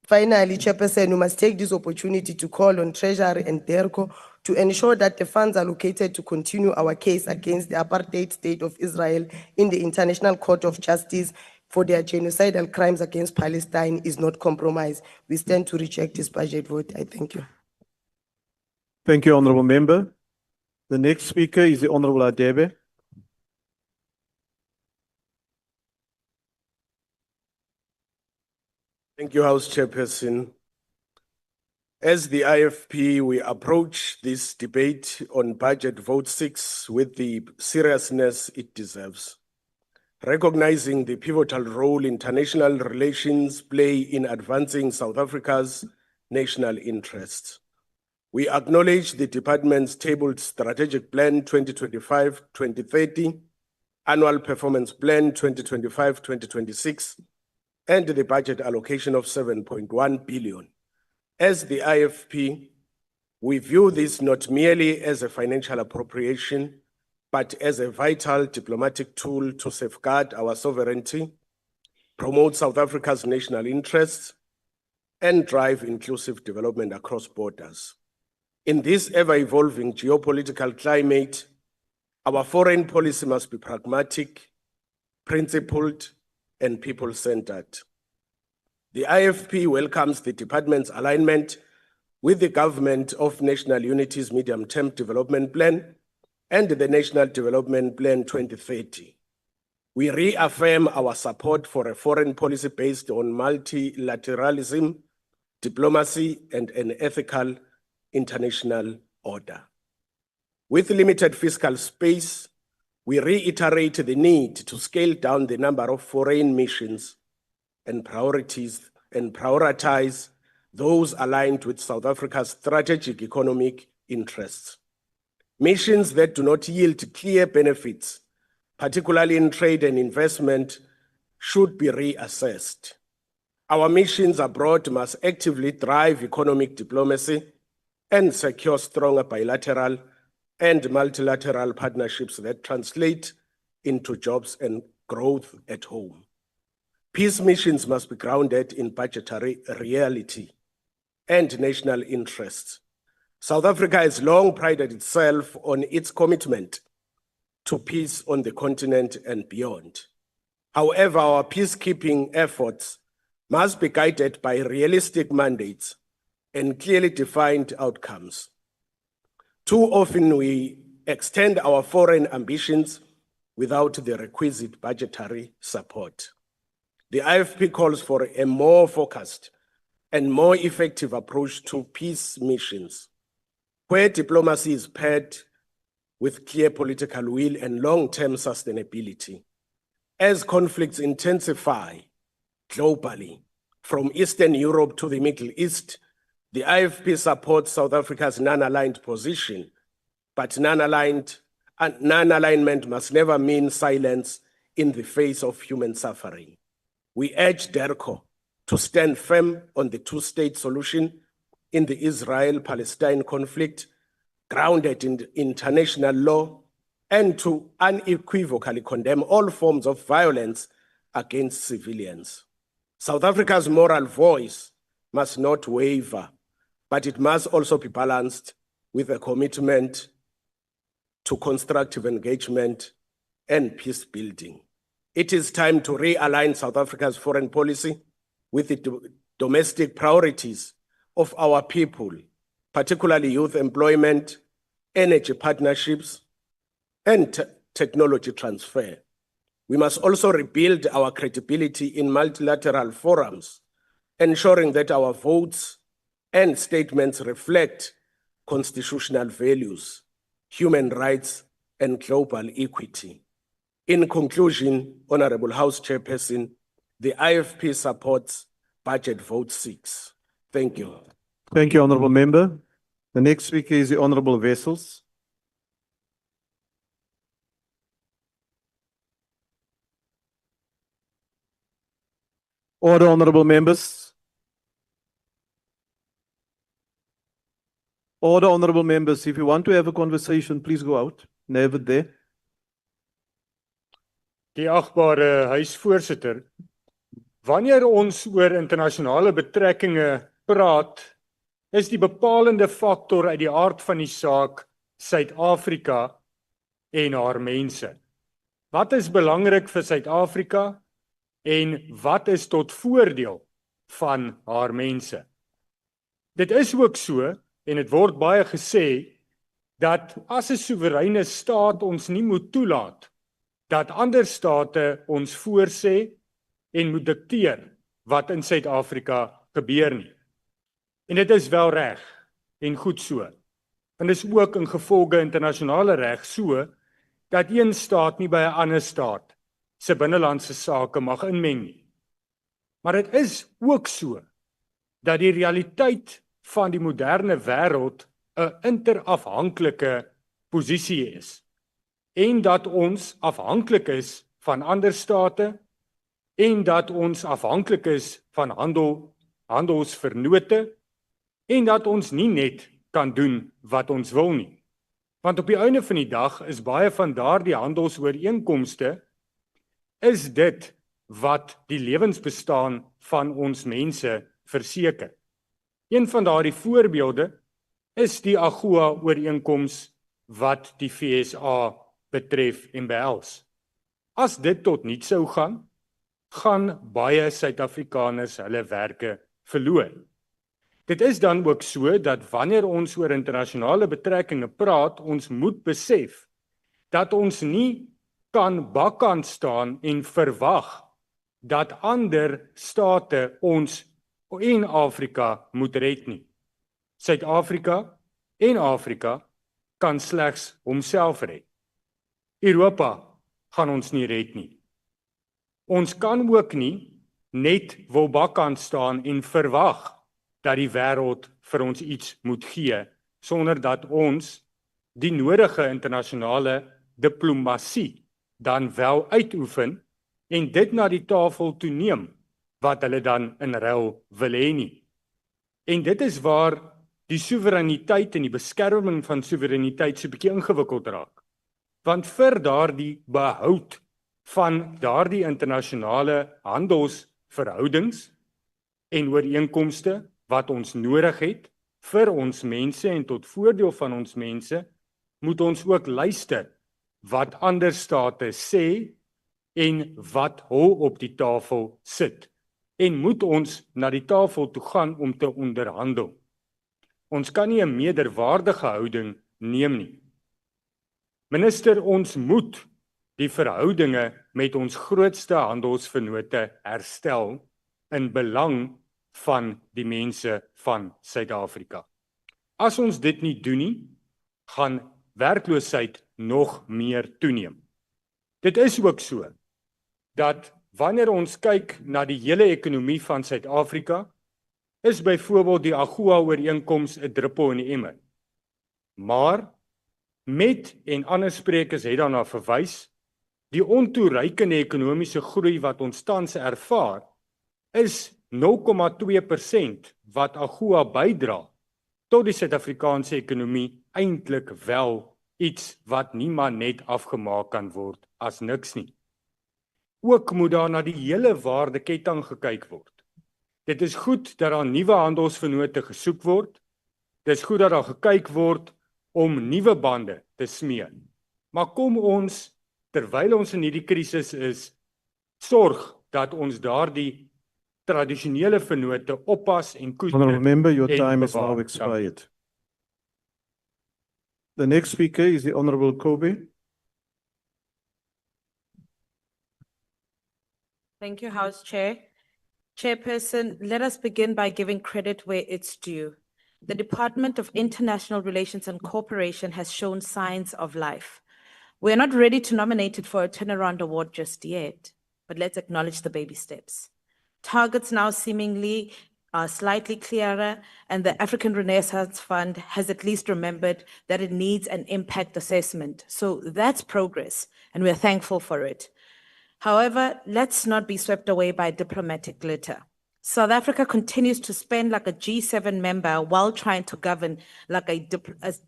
Finally, Chairperson, we must take this opportunity to call on Treasury and DIRCO to ensure that the funds allocated to continue our case against the apartheid state of Israel in the International Court of Justice for their genocidal crimes against Palestine is not compromised. We stand to reject this budget vote. I thank you. Thank you, Honorable Member. The next speaker is the Honorable Adebe. Thank you, House Chairperson. As the IFP, we approach this debate on Budget Vote 6 with the seriousness it deserves, recognizing the pivotal role international relations play in advancing South Africa's national interests. We acknowledge the department's tabled Strategic Plan 2025-2030, Annual Performance Plan 2025-2026, and the budget allocation of 7.1 billion. As the IFP, we view this not merely as a financial appropriation, but as a vital diplomatic tool to safeguard our sovereignty, promote South Africa's national interests, and drive inclusive development across borders. In this ever-evolving geopolitical climate, our foreign policy must be pragmatic, principled, and people-centered. The IFP welcomes the department's alignment with the Government of National Unity's Medium-Term Development Plan and the National Development Plan 2030. We reaffirm our support for a foreign policy based on multilateralism, diplomacy, and an ethical international order. With limited fiscal space, we reiterate the need to scale down the number of foreign missions and prioritize those aligned with South Africa's strategic economic interests. Missions that do not yield clear benefits, particularly in trade and investment, should be reassessed. Our missions abroad must actively drive economic diplomacy and secure stronger bilateral and multilateral partnerships that translate into jobs and growth at home. Peace missions must be grounded in budgetary reality and national interests. South Africa has long prided itself on its commitment to peace on the continent and beyond. However, our peacekeeping efforts must be guided by realistic mandates and clearly defined outcomes. Too often we extend our foreign ambitions without the requisite budgetary support. The IFP calls for a more focused and more effective approach to peace missions, where diplomacy is paired with clear political will and long-term sustainability. As conflicts intensify globally, from Eastern Europe to the Middle East, the IFP supports South Africa's non-aligned position, but non-alignment must never mean silence in the face of human suffering. We urge DERCO to stand firm on the two-state solution in the Israel-Palestine conflict, grounded in international law, and to unequivocally condemn all forms of violence against civilians. South Africa's moral voice must not waver, but it must also be balanced with a commitment to constructive engagement and peace building. It is time to realign South Africa's foreign policy with the domestic priorities of our people, particularly youth employment, energy partnerships, and technology transfer. We must also rebuild our credibility in multilateral forums, ensuring that our votes and statements reflect constitutional values, human rights, and global equity. In conclusion, Honorable House Chairperson, the IFP supports Budget Vote 6. Thank you. Thank you, Honorable Member. The next speaker is the Honorable Wessels. Order, Honorable Members. Order, Honorable Members. If you want to have a conversation, please go out. Never there. Die agbare huisvoorsitter, wanneer ons oor internasionale betrekkinge praat, is die bepalende faktor uit die aard van die saak Suid-Afrika en haar mense. Wat is belangrik vir Suid-Afrika en wat is tot voordeel van haar mense? Dit is ook so, en dit word baie gesê, dat as 'n soewereine staat ons nie moet toelaat dat ander state ons voorsê en moet dikteer wat in Suid-Afrika gebeur nie. En dit is wel reg en goed so. En dit is ook in gevolge internasionale reg so dat een staat nie by 'n ander staat se binnelandse sake mag inmeng nie. Maar dit is ook so dat die realiteit van die moderne wêreld 'n interafhanklike posisie is en dat ons afhanklik is van ander state en dat ons afhanklik is van handelsvernote en dat ons nie net kan doen wat ons wil nie. Want op die einde van die dag is baie van daardie handelsooreenkomste is dit wat die lewensbestaan van ons mense verseker. Een van daardie voorbeelde is die AGOA-ooreenkoms wat die FSA betref en behels. As dit tot niks sou gaan baie Suid-Afrikaners hulle werke verloor. Dit is dan ook so dat wanneer ons oor internasionale betrekkinge praat, ons moet besef dat ons nie kan bakkant staan en verwag dat ander state ons en Afrika moet red nie. Suid-Afrika en Afrika kan slegs homself red. Europa gaan ons nie red nie. Ons kan ook nie net wil bakkant staan en verwag dat die wêreld vir ons iets moet gee, sonder dat ons die nodige internasionale diplomatie dan wel uitoefen en dit na die tafel toe neem wat hulle dan in ruil wil hê nie. En dit is waar die soewereiniteit en die beskerming van soewereiniteit so 'n bietjie ingewikkeld raak. Want vir daardie behoud van daardie internasionale handelsverhoudings en ooreenkomste wat ons nodig het vir ons mense en tot voordeel van ons mense, moet ons ook luister wat ander state sê en wat hul op die tafel sit. En moet ons na die tafel toe gaan om te onderhandel. Ons kan nie 'n meerderwaardige houding neem nie. Minister, ons moet die verhoudinge met ons grootste handelsvennote herstel in belang van die mense van Suid-Afrika. As ons dit nie doen nie, gaan werkloosheid nog meer toeneem. Dit is ook so dat wanneer ons kyk na die hele ekonomie van Suid-Afrika, is byvoorbeeld die AGOA-ooreenkoms 'n druppel in die emmer. Maar met en ander sprekers het daarna verwys, die ontoereikende ekonomiese groei wat ons tans ervaar, is 0,2% wat AGOA bydra tot die Suid-Afrikaanse ekonomie eintlik wel iets wat nie maar net afgemaak kan word as niks nie. Ook moet daar na die hele waardeketting gekyk word. Dit is goed dat daar nuwe handelsvennote gesoek word. Dit is goed dat daar gekyk word om nuwe bande te smee. Maar kom ons, terwyl ons in hierdie krisis is, sorg dat ons daardie tradisionele vennote oppas en koester. Honourable member, your en time is bewaar. now expired. The next speaker is the Honourable Kobe. Thank you, House Chair. Chairperson, let us begin by giving credit where it's due. The Department of International Relations and Cooperation has shown signs of life. We are not ready to nominate it for a turnaround award just yet, but let's acknowledge the baby steps. Targets now seemingly are slightly clearer, and the African Renaissance Fund has at least remembered that it needs an impact assessment. So that's progress, and we're thankful for it. However, let's not be swept away by diplomatic glitter. South Africa continues to spend like a G7 member while trying to govern like a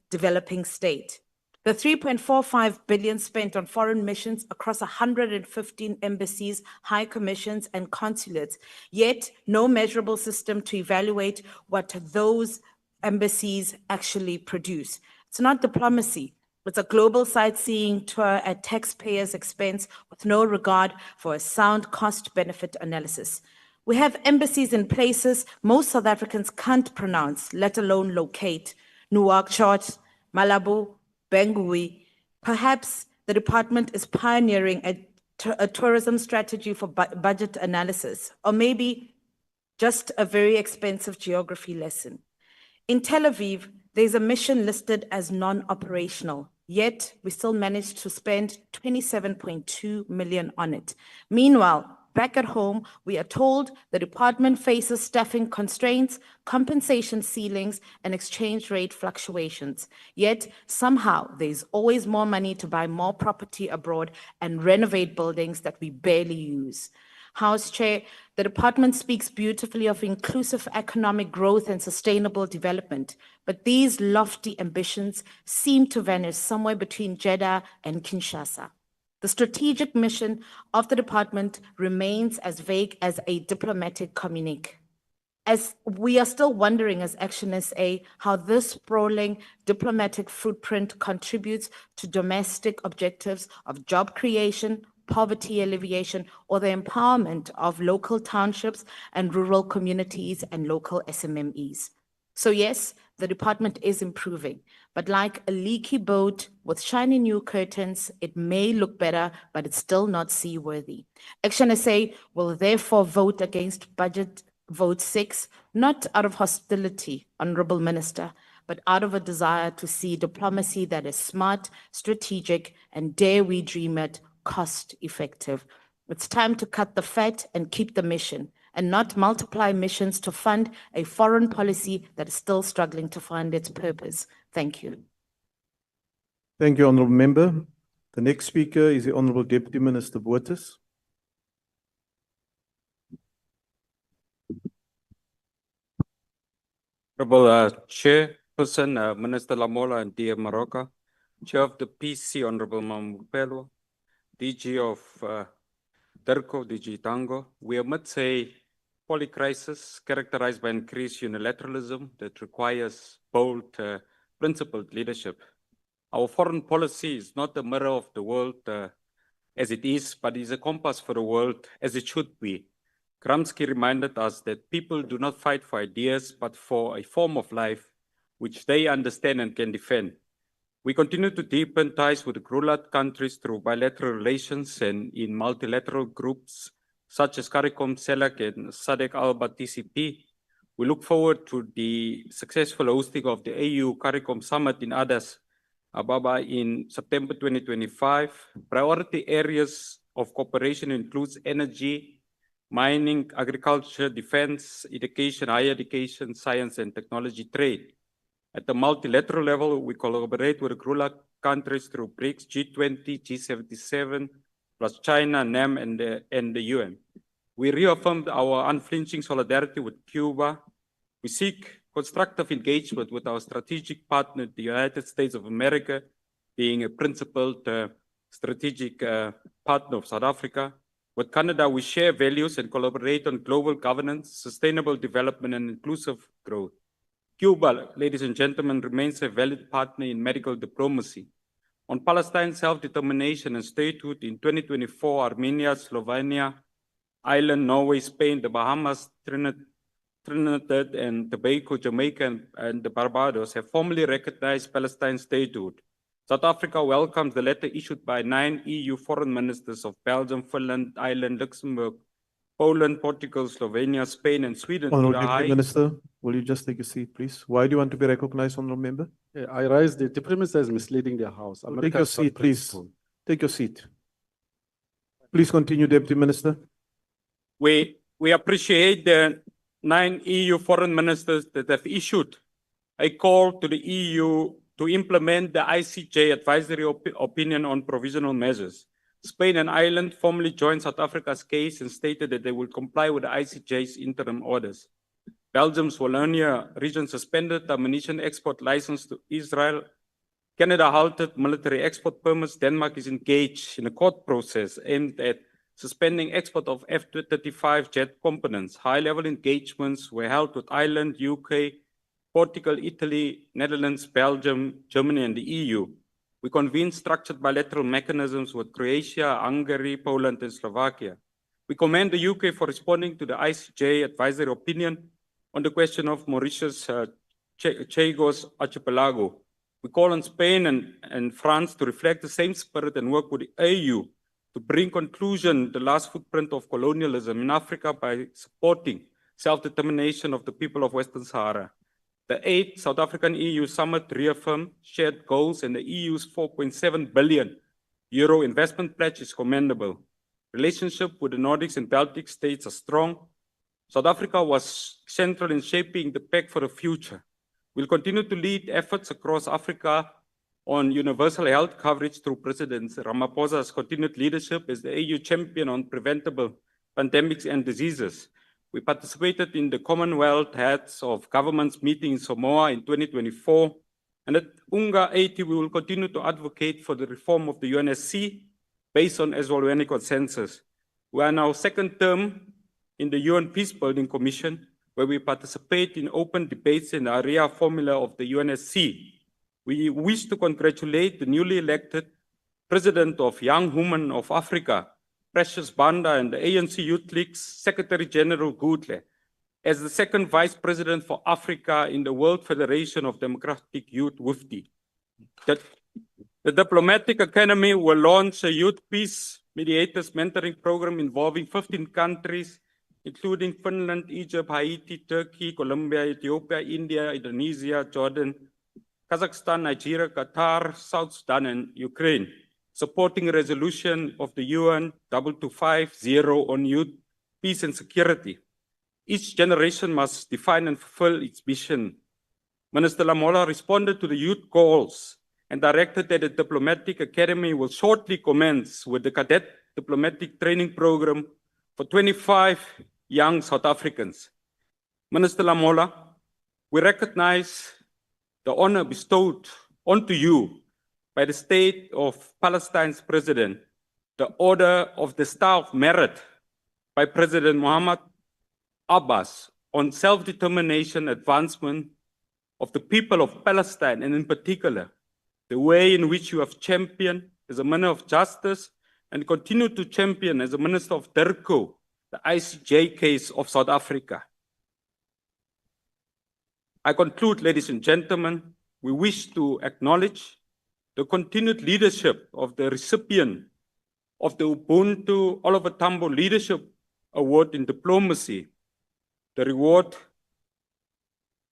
developing state. The 3.45 billion spent on foreign missions across 115 embassies, high commissions, and consulates, yet no measurable system to evaluate what those embassies actually produce. It's not diplomacy. It's a global sightseeing tour at taxpayers' expense with no regard for a sound cost-benefit analysis. We have embassies in places most South Africans can't pronounce, let alone locate. Nouakchott, Malabo, Bangui. Perhaps the department is pioneering a tourism strategy for budget analysis, or maybe just a very expensive geography lesson. In Tel Aviv, there's a mission listed as non-operational, yet we still managed to spend 27.2 million on it. Meanwhile, back at home, we are told the department faces staffing constraints, compensation ceilings, and exchange rate fluctuations. Yet somehow there's always more money to buy more property abroad and renovate buildings that we barely use. House Chair, the department speaks beautifully of inclusive economic growth and sustainable development, but these lofty ambitions seem to vanish somewhere between Jeddah and Kinshasa. The strategic mission of the department remains as vague as a diplomatic communique. As we are still wondering as Action SA how this sprawling diplomatic footprint contributes to domestic objectives of job creation, poverty alleviation, or the empowerment of local townships and rural communities and local SMMEs. So yes, the department is improving, but like a leaky boat with shiny new curtains, it may look better, but it's still not seaworthy. Action SA will therefore vote against Budget Vote 6, not out of hostility, Honorable Minister, but out of a desire to see diplomacy that is smart, strategic, and dare we dream it, cost-effective. It's time to cut the fat and keep the mission, and not multiply missions to fund a foreign policy that is still struggling to find its purpose. Thank you. Thank you, Honourable Member. The next speaker is the Honourable Deputy Minister Botha. Honourable Chairperson, Minister Lamola and dear Maroka, Chair of the PC, Honourable Mamupelo, DG of DERCO, DG Tango, we amidst a polycrisis characterized by increased unilateralism that requires bold, principled leadership. Our foreign policy is not the mirror of the world as it is, but is a compass for the world as it should be. Gramsci reminded us that people do not fight for ideas, but for a form of life which they understand and can defend. We continue to deepen ties with the GRULAT countries through bilateral relations and in multilateral groups such as CARICOM, CELAC, and SADC-ALBA TCP. We look forward to the successful hosting of the AU CARICOM Summit in Addis Ababa in September 2025. Priority areas of cooperation includes energy, mining, agriculture, defense, education, higher education, science and technology, trade. At the multilateral level, we collaborate with the GRULAT countries through BRICS, G20, G77, plus China, NAM, and the UN. We reaffirmed our unflinching solidarity with Cuba. We seek constructive engagement with our strategic partner, the United States of America, being a principled strategic partner of South Africa. With Canada, we share values and collaborate on global governance, sustainable development, and inclusive growth. Cuba, ladies and gentlemen, remains a valid partner in medical diplomacy. On Palestine self-determination and statehood in 2024, Armenia, Slovenia, Ireland, Norway, Spain, the Bahamas, Trinidad and Tobago, Jamaica, and the Barbados have formally recognized Palestine's statehood. South Africa welcomes the letter issued by 9 EU foreign ministers of Belgium, Finland, Ireland, Luxembourg, Poland, Portugal, Slovenia, Spain, and Sweden. Honourable Deputy Minister, will you just take a seat, please? Why do you want to be recognized, Honourable Member? I raised the Deputy Minister is misleading the House. Take your seat, please. Take your seat. Please continue, Deputy Minister. We appreciate the 9 EU foreign ministers that have issued a call to the EU to implement the ICJ advisory opinion on provisional measures. Spain and Ireland formally joined South Africa's case and stated that they will comply with the ICJ's interim orders. Belgium's Wallonia region suspended ammunition export license to Israel. Canada halted military export permits. Denmark is engaged in a court process aimed at suspending export of F-35 jet components. High-level engagements were held with Ireland, UK, Portugal, Italy, Netherlands, Belgium, Germany, and the EU. We convened structured bilateral mechanisms with Croatia, Hungary, Poland, and Slovakia. We commend the UK for responding to the ICJ advisory opinion on the question of Mauritius, Chagos Archipelago. We call on Spain and France to reflect the same spirit and work with the AU to bring conclusion the last footprint of colonialism in Africa by supporting self-determination of the people of Western Sahara. The 8th South African EU summit reaffirmed shared goals, and the EU's 4.7 billion euro investment pledge is commendable. Relationship with the Nordics and Baltic states are strong. South Africa was central in shaping the pact for the future. We'll continue to lead efforts across Africa on universal health coverage through President Ramaphosa's continued leadership as the AU champion on preventable pandemics and diseases. We participated in the Commonwealth Heads of Governments meeting in Samoa in 2024. And at UNGA 80, we will continue to advocate for the reform of the UNSC based on Eswalweni consensus. We are now second term in the UN Peacebuilding Commission, where we participate in open debates in the area formula of the UNSC. We wish to congratulate the newly elected President of Young Women of Africa, Precious Banda, and the ANC Youth League's Secretary General Gutle as the second Vice President for Africa in the World Federation of Democratic Youth, WFDY. The Diplomatic Academy will launch a youth peace mediators mentoring program involving 15 countries, including Finland, Egypt, Haiti, Turkey, Colombia, Ethiopia, India, Indonesia, Jordan, Kazakhstan, Nigeria, Qatar, South Sudan, and Ukraine, supporting a resolution of the UN 2250 on youth, peace, and security. Each generation must define and fulfill its mission. Minister Lamola responded to the youth calls and directed that the Diplomatic Academy will shortly commence with the cadet diplomatic training program for 25 young South Africans. Minister Lamola, we recognize the honor bestowed onto you by the State of Palestine's President, the Order of the Star of Merit by President Mohammed Abbas on self-determination advancement of the people of Palestine, and in particular, the way in which you have championed as a Minister of Justice and continue to champion as a Minister of DIRCO, the ICJ case of South Africa. I conclude, ladies and gentlemen, we wish to acknowledge the continued leadership of the recipient of the Ubuntu Oliver Tambo Leadership Award in Diplomacy, the reward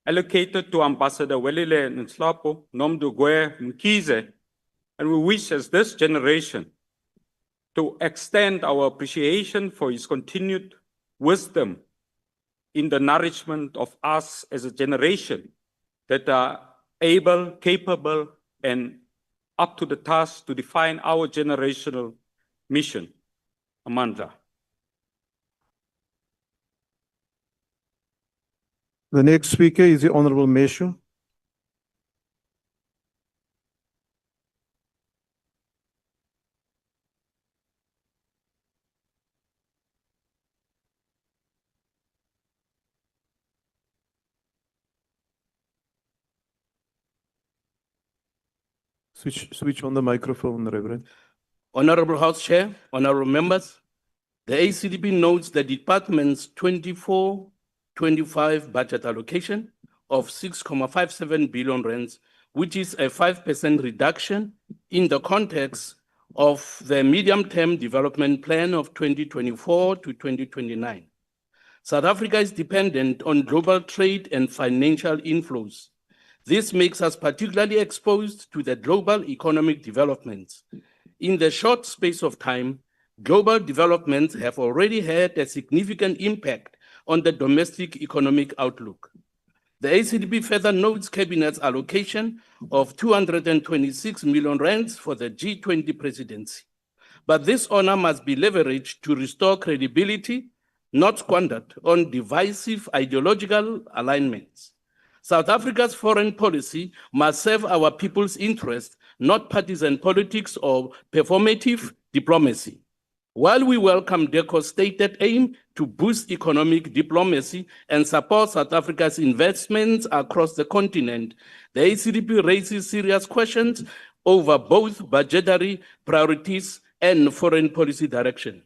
allocated to Ambassador Welile Nslapo Nomdugwe Mkize, and we wish as this generation to extend our appreciation for his continued wisdom in the nourishment of us as a generation that are able, capable, and up to the task to define our generational mission. Amandla. The next speaker is the Honorable Meshu. Switch on the microphone, Reverend. Honorable House Chair, honorable members, the ACDP notes the department's 24-25 budget allocation of 6.57 billion rands, which is a 5% reduction in the context of the medium-term development plan of 2024 to 2029. South Africa is dependent on global trade and financial inflows. This makes us particularly exposed to the global economic developments. In the short space of time, global developments have already had a significant impact on the domestic economic outlook. The ACDP further notes Cabinet's allocation of 226 million rands for the G20 presidency. But this honor must be leveraged to restore credibility, not squandered on divisive ideological alignments. South Africa's foreign policy must serve our people's interests, not partisan politics or performative diplomacy. While we welcome DECO's stated aim to boost economic diplomacy and support South Africa's investments across the continent, the ACDP raises serious questions over both budgetary priorities and foreign policy direction.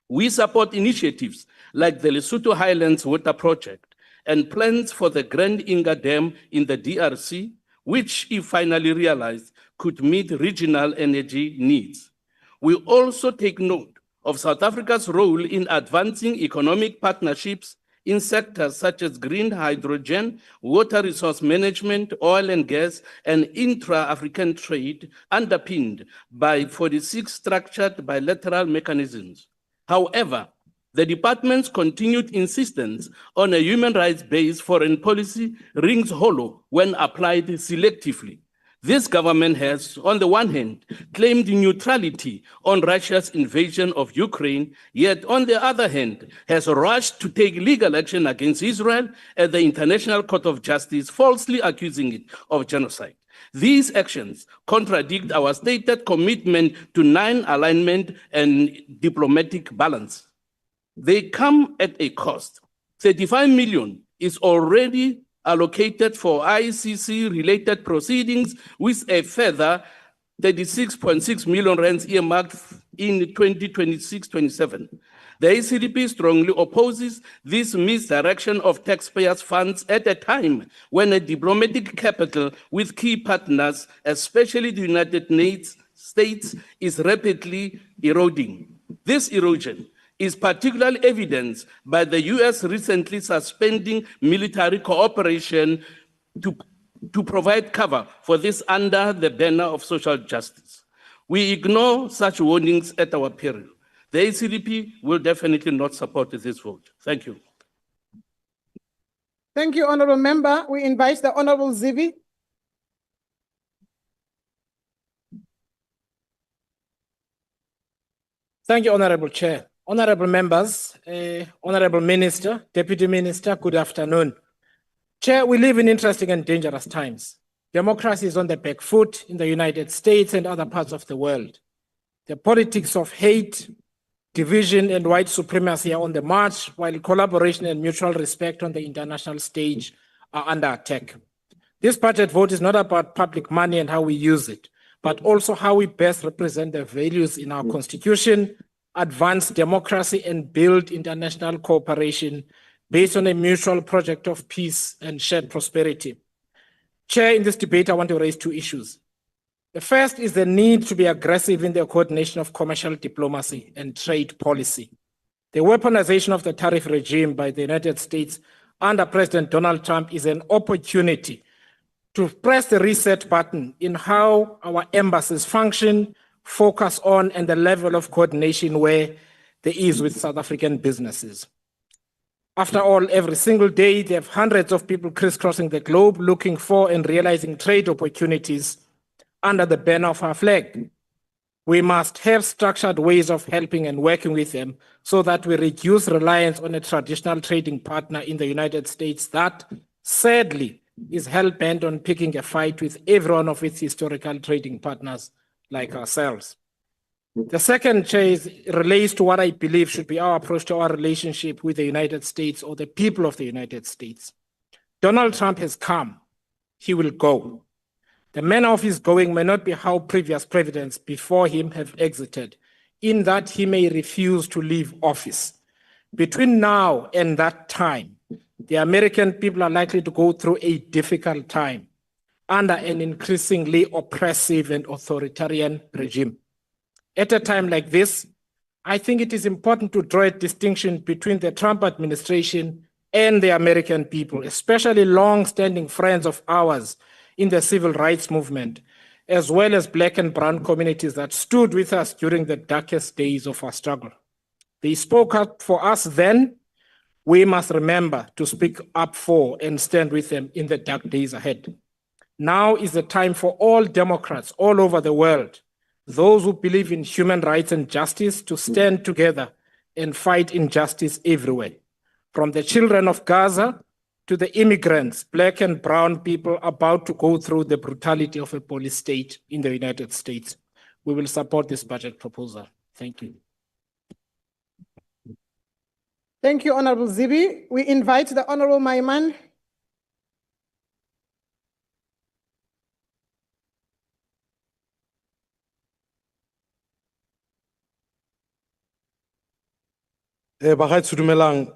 We support initiatives like the Lesotho Highlands Water Project and plans for the Grand Inga Dam in the DRC, which, if finally realized, could meet regional energy needs. We also take note of South Africa's role in advancing economic partnerships in sectors such as green hydrogen, water resource management, oil and gas, and intra-African trade, underpinned by 46 structured bilateral mechanisms. However, the department's continued insistence on a human rights-based foreign policy rings hollow when applied selectively. This government has, on the one hand, claimed neutrality on Russia's invasion of Ukraine, yet on the other hand, has rushed to take legal action against Israel at the International Court of Justice, falsely accusing it of genocide. These actions contradict our stated commitment to non-alignment and diplomatic balance. They come at a cost. 35 million is already allocated for ICC-related proceedings, with a further 36.6 million rands earmarked in 2026-27. The ACDP strongly opposes this misdirection of taxpayers' funds at a time when a diplomatic capital with key partners, especially the United States, is rapidly eroding. This erosion is particularly evidenced by the US recently suspending military cooperation to provide cover for this under the banner of social justice. We ignore such warnings at our peril. The ACDP will definitely not support this vote. Thank you. Thank you, Honorable Member. We invite the Honorable Zivi. Thank you, Honorable Chair. Honorable members, Honorable Minister, Deputy Minister, good afternoon. Chair, we live in interesting and dangerous times. Democracy is on the back foot in the United States and other parts of the world. The politics of hate, division, and white supremacy are on the march, while collaboration and mutual respect on the international stage are under attack. This budget vote is not about public money and how we use it, but also how we best represent the values in our Constitution, advance democracy, and build international cooperation based on a mutual project of peace and shared prosperity. Chair, in this debate, I want to raise two issues. The first is the need to be aggressive in the coordination of commercial diplomacy and trade policy. The weaponization of the tariff regime by the United States under President Donald Trump is an opportunity to press the reset button in how our embassies function, focus on, and the level of coordination where there is with South African businesses. After all, every single day, there are hundreds of people crisscrossing the globe looking for and realizing trade opportunities under the banner of our flag. We must have structured ways of helping and working with them so that we reduce reliance on a traditional trading partner in the United States that, sadly, is hell-bent on picking a fight with every one of its historical trading partners like ourselves. The second, Chair, relates to what I believe should be our approach to our relationship with the United States or the people of the United States. Donald Trump has come. He will go. The manner of his going may not be how previous presidents before him have exited, in that he may refuse to leave office. Between now and that time, the American people are likely to go through a difficult time under an increasingly oppressive and authoritarian regime. At a time like this, I think it is important to draw a distinction between the Trump administration and the American people, especially long-standing friends of ours in the civil rights movement, as well as Black and brown communities that stood with us during the darkest days of our struggle. They spoke up for us then. We must remember to speak up for and stand with them in the dark days ahead. Now is the time for all Democrats all over the world, those who believe in human rights and justice, to stand together and fight injustice everywhere. From the children of Gaza to the immigrants, Black and brown people about to go through the brutality of a police state in the United States. We will support this budget proposal. Thank you. Thank you, Honorable Zibi. We invite the Honorable Maiman. Bagaetsho dumelang.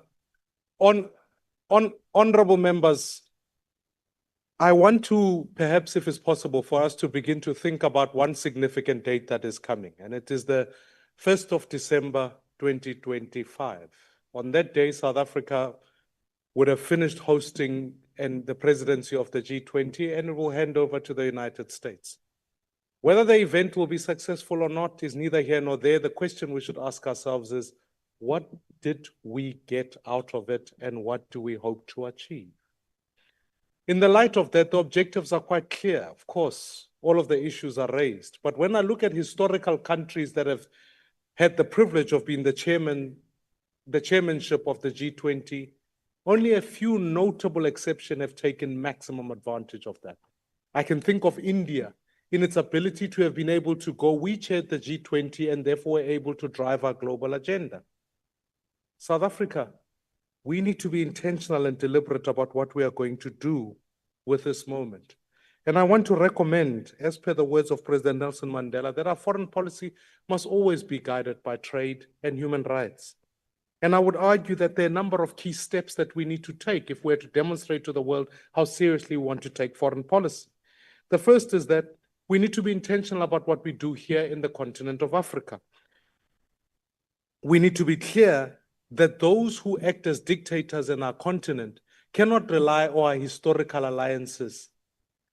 Honorable members, I want to, perhaps if it's possible, for us to begin to think about one significant date that is coming, and it is the 1st of December 2025. On that day, South Africa would have finished hosting the presidency of the G20, and it will hand over to the United States. Whether the event will be successful or not is neither here nor there. The question we should ask ourselves is, what did we get out of it, and what do we hope to achieve? In the light of that, the objectives are quite clear. Of course, all of the issues are raised. But when I look at historical countries that have had the privilege of being the chairmanship of the G20, only a few notable exceptions have taken maximum advantage of that. I can think of India in its ability to have been able to go, we chaired the G20 and therefore were able to drive our global agenda. South Africa, we need to be intentional and deliberate about what we are going to do with this moment. And I want to recommend, as per the words of President Nelson Mandela, that our foreign policy must always be guided by trade and human rights. And I would argue that there are a number of key steps that we need to take if we're to demonstrate to the world how seriously we want to take foreign policy. The first is that we need to be intentional about what we do here in the continent of Africa. We need to be clear that those who act as dictators in our continent cannot rely on our historical alliances.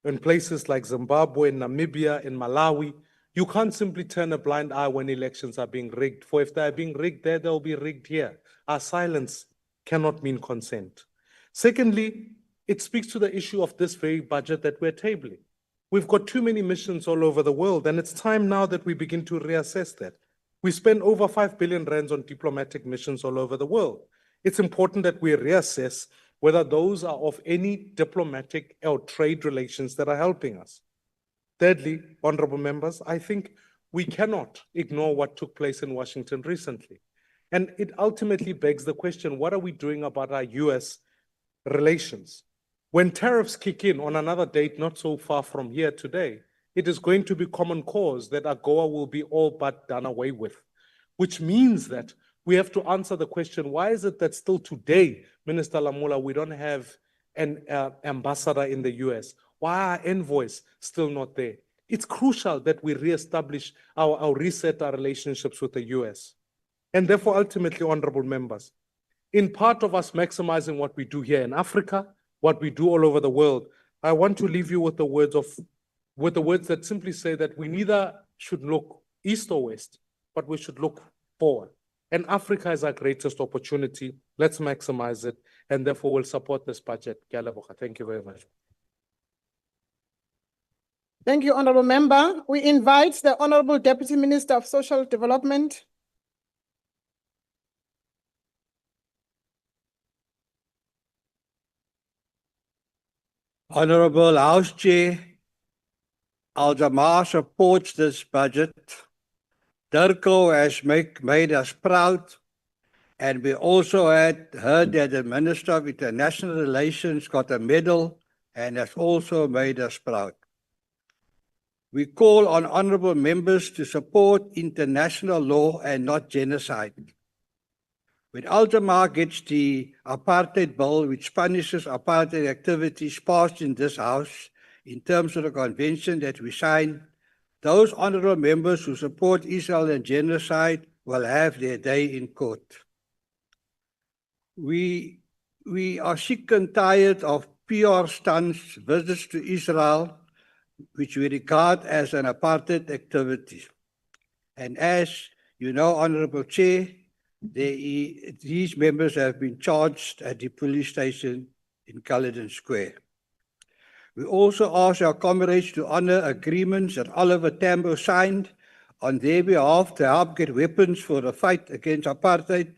In places like Zimbabwe, Namibia, and Malawi, you can't simply turn a blind eye when elections are being rigged. For if they are being rigged there, they'll be rigged here. Our silence cannot mean consent. Secondly, it speaks to the issue of this very budget that we're tabling. We've got too many missions all over the world, and it's time now that we begin to reassess that. We spend over 5 billion rands on diplomatic missions all over the world. It's important that we reassess whether those are of any diplomatic or trade relations that are helping us. Thirdly, honorable members, I think we cannot ignore what took place in Washington recently. And it ultimately begs the question, what are we doing about our US relations? When tariffs kick in on another date not so far from here today, it is going to be common cause that AGOA will be all but done away with, which means that we have to answer the question, why is it that still today, Minister Lamola, we don't have an ambassador in the US? Why are envoys still not there? It's crucial that we reestablish reset our relationships with the US. And therefore, ultimately, honorable members, in part of us maximizing what we do here in Africa, what we do all over the world, I want to leave you with the words that simply say that we neither should look east or west, but we should look forward. And Africa is our greatest opportunity. Let's maximize it, and therefore we'll support this budget. Thank you very much. Thank you, Honorable Member. We invite the Honorable Deputy Minister of Social Development. Honorable House Chair, Al-Jamaa supports this budget. Dirko has made us proud, and we also had heard that the Minister of International Relations got a medal and has also made us proud. We call on honorable members to support international law and not genocide. When Al-Jamaa gets the apartheid bill, which punishes apartheid activities, passed in this House in terms of the convention that we signed, those honorable members who support Israel and genocide will have their day in court. We are sick and tired of PR stunts, visits to Israel, which we regard as an apartheid activity. And as you know, Honorable Chair, these members have been charged at the police station in Culloden Square. We also ask our comrades to honor agreements that Oliver Tambo signed on their behalf to help get weapons for the fight against apartheid.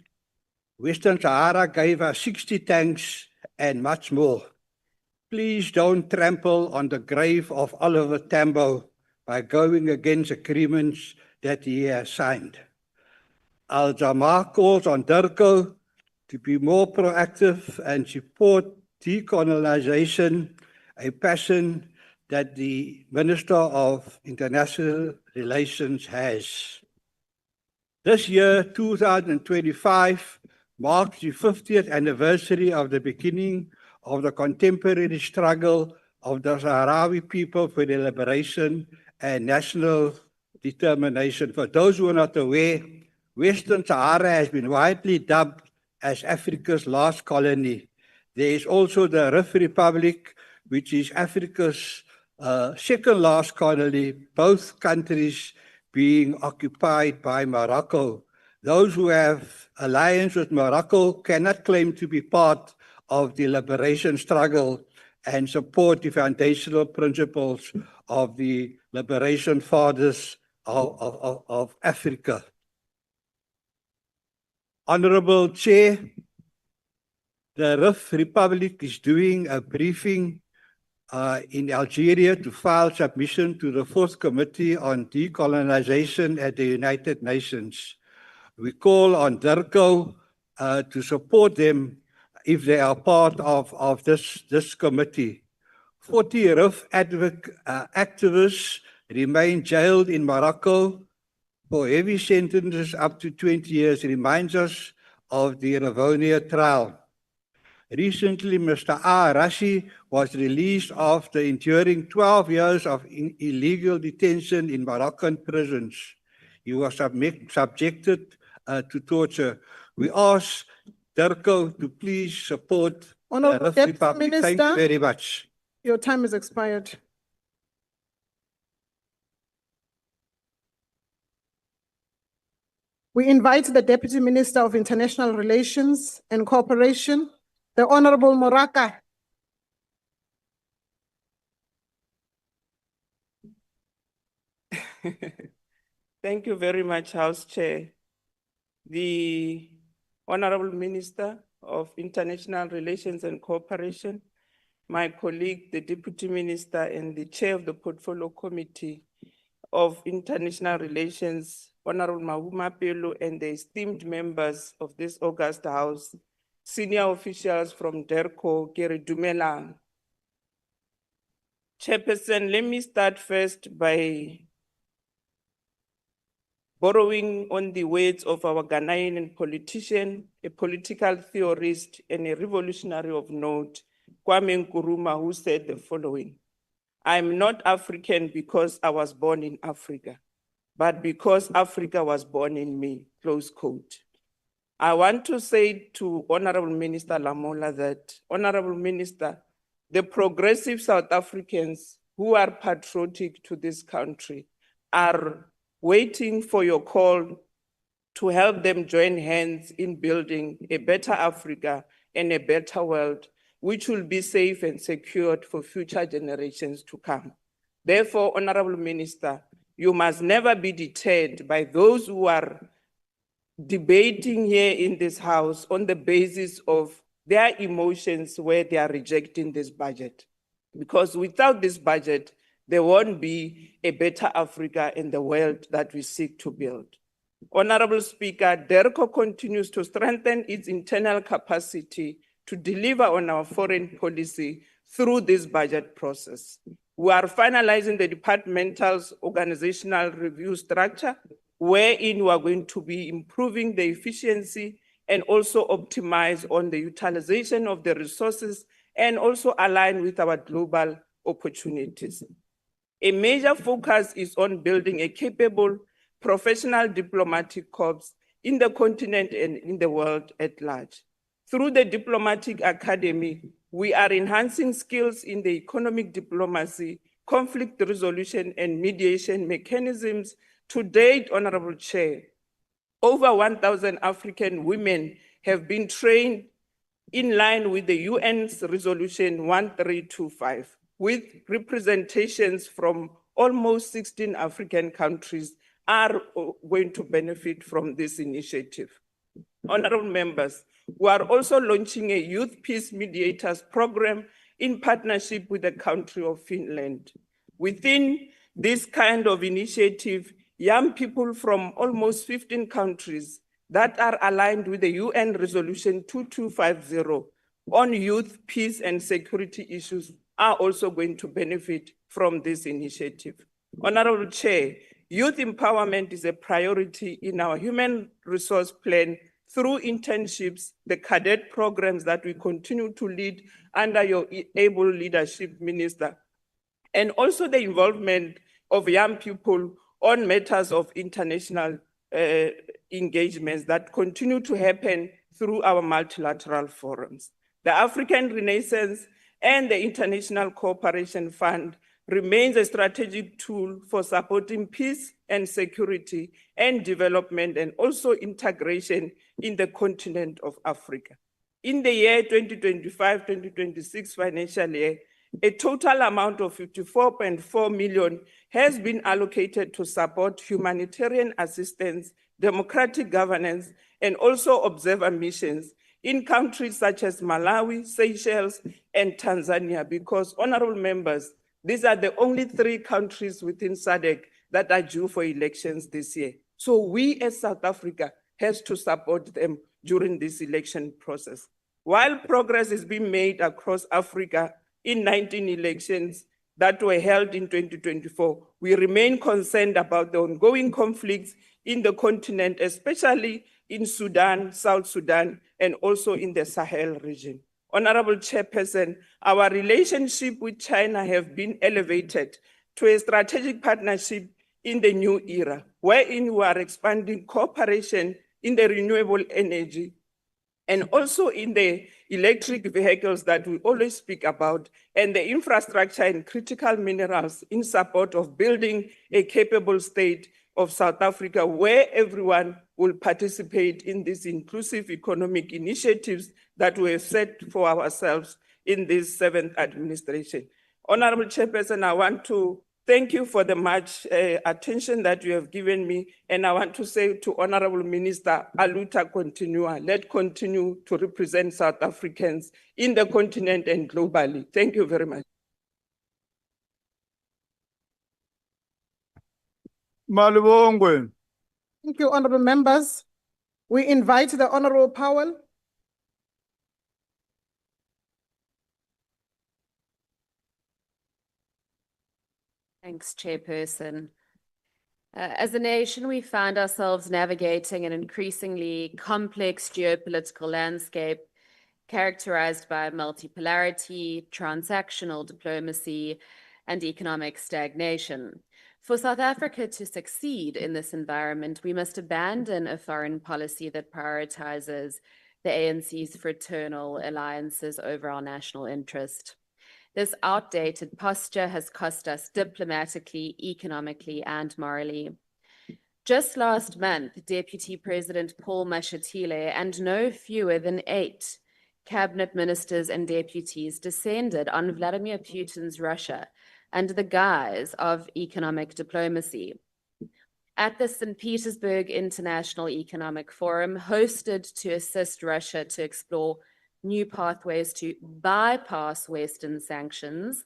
Western Sahara gave us 60 tanks and much more. Please don't trample on the grave of Oliver Tambo by going against agreements that he has signed. Al-Jamaa calls on Dirko to be more proactive and support decolonization, a passion that the Minister of International Relations has. This year, 2025, marks the 50th anniversary of the beginning of the contemporary struggle of the Sahrawi people for their liberation and national determination. For those who are not aware, Western Sahara has been widely dubbed as Africa's last colony. There is also the Rif Republic, which is Africa's second last colony, both countries being occupied by Morocco. Those who have alliance with Morocco cannot claim to be part of the liberation struggle and support the foundational principles of the liberation fathers of Africa. Honorable Chair, the Rif Republic is doing a briefing in Algeria to file submission to the 4th Committee on Decolonization at the United Nations. We call on DERCO to support them if they are part of this committee. 40 Rif activists remain jailed in Morocco for heavy sentences up to 20 years. Reminds us of the Rivonia trial. Recently, Mr. Rashi was released after enduring 12 years of illegal detention in Moroccan prisons. He was subjected to torture. We ask DERCO to please support the Rif Republic. Thank you very much. Your time has expired. We invite the Deputy Minister of International Relations and Cooperation, the Honorable Moraka. Thank you very much, House Chair. The Honorable Minister of International Relations and Cooperation, my colleague, the Deputy Minister and the Chair of the Portfolio Committee of International Relations, Honorable Mahuma Pelo, and the esteemed members of this august House, senior officials from DERCO, Gary Dumelang. Chairperson, let me start first by borrowing on the words of our Ghanaian politician, a political theorist, and a revolutionary of note, Kwame Nkrumah, who said the following: "I'm not African because I was born in Africa, but because Africa was born in me," close quote. I want to say to Honorable Minister Lamola that, Honorable Minister, the progressive South Africans who are patriotic to this country are waiting for your call to help them join hands in building a better Africa and a better world, which will be safe and secured for future generations to come. Therefore, Honorable Minister, you must never be deterred by those who are debating here in this House on the basis of their emotions where they are rejecting this budget. Because without this budget, there won't be a better Africa in the world that we seek to build. Honorable Speaker, DERCO continues to strengthen its internal capacity to deliver on our foreign policy through this budget process. We are finalizing the departmental's organizational review structure, wherein we are going to be improving the efficiency and also optimize on the utilization of the resources and also align with our global opportunities. A major focus is on building a capable professional diplomatic corps in the continent and in the world at large. Through the Diplomatic Academy, we are enhancing skills in the economic diplomacy, conflict resolution, and mediation mechanisms. To date, Honorable Chair, over 1,000 African women have been trained in line with the UN's Resolution 1325, with representations from almost 16 African countries are going to benefit from this initiative. Honorable members, we are also launching a Youth Peace Mediators program in partnership with the country of Finland. Within this kind of initiative, young people from almost 15 countries that are aligned with the UN Resolution 2250 on youth, peace, and security issues are also going to benefit from this initiative. Honorable Chair, youth empowerment is a priority in our human resource plan through internships, the cadet programs that we continue to lead under your able leadership, Minister, and also the involvement of young people on matters of international engagements that continue to happen through our multilateral forums. The African Renaissance and the International Cooperation Fund remains a strategic tool for supporting peace and security and development and also integration in the continent of Africa. In the year 2025-2026 financial year, a total amount of 54.4 million has been allocated to support humanitarian assistance, democratic governance, and also observer missions in countries such as Malawi, Seychelles, and Tanzania, because, honorable members, these are the only 3 countries within SADC that are due for elections this year. So we as South Africa has to support them during this election process. While progress is being made across Africa in 19 elections that were held in 2024, we remain concerned about the ongoing conflicts in the continent, especially in Sudan, South Sudan, and also in the Sahel region. Honorable Chairperson, our relationship with China have been elevated to a strategic partnership in the new era, wherein we are expanding cooperation in the renewable energy and also in the electric vehicles that we always speak about, and the infrastructure and critical minerals in support of building a capable state of South Africa, where everyone will participate in these inclusive economic initiatives that we have set for ourselves in this 7th administration. Honorable Chairperson, I want to thank you for the much attention that you have given me, and I want to say to Honorable Minister, Aluta continua, let's continue to represent South Africans in the continent and globally. Thank you very much. Malibongwe. Thank you, honorable members. We invite the Honorable Powell. Thanks, Chairperson. As a nation, we find ourselves navigating an increasingly complex geopolitical landscape characterized by multipolarity, transactional diplomacy, and economic stagnation. For South Africa to succeed in this environment, we must abandon a foreign policy that prioritizes the ANC's fraternal alliances over our national interest. This outdated posture has cost us diplomatically, economically, and morally. Just last month, Deputy President Paul Mashatile and no fewer than 8 cabinet ministers and deputies descended on Vladimir Putin's Russia under the guise of economic diplomacy. At the St. Petersburg International Economic Forum, hosted to assist Russia to explore new pathways to bypass Western sanctions,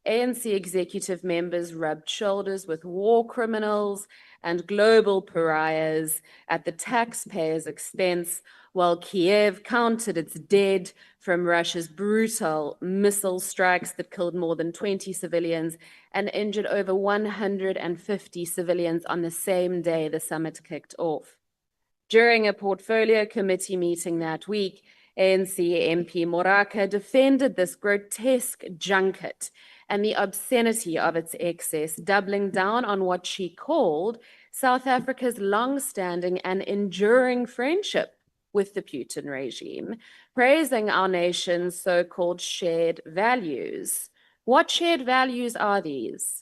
ANC executive members rubbed shoulders with war criminals and global pariahs at the taxpayers' expense, while Kiev counted its dead from Russia's brutal missile strikes that killed more than 20 civilians and injured over 150 civilians on the same day the summit kicked off. During a portfolio committee meeting that week, ANC MP Moraka defended this grotesque junket and the obscenity of its excess, doubling down on what she called South Africa's long-standing and enduring friendship with the Putin regime, praising our nation's so-called shared values. What shared values are these?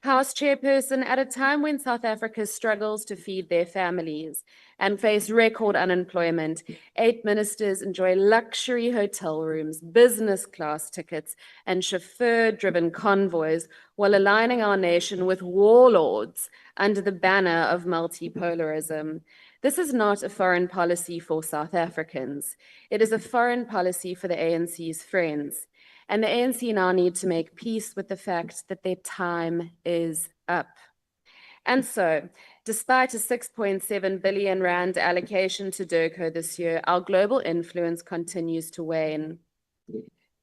House Chairperson, at a time when South Africa struggles to feed their families and face record unemployment, 8 ministers enjoy luxury hotel rooms, business class tickets, and chauffeur-driven convoys while aligning our nation with warlords under the banner of multipolarism. This is not a foreign policy for South Africans. It is a foreign policy for the ANC's friends. And the ANC now need to make peace with the fact that their time is up. And so, Despite a 6.7 billion rand allocation to DIRCO this year, our global influence continues to wane.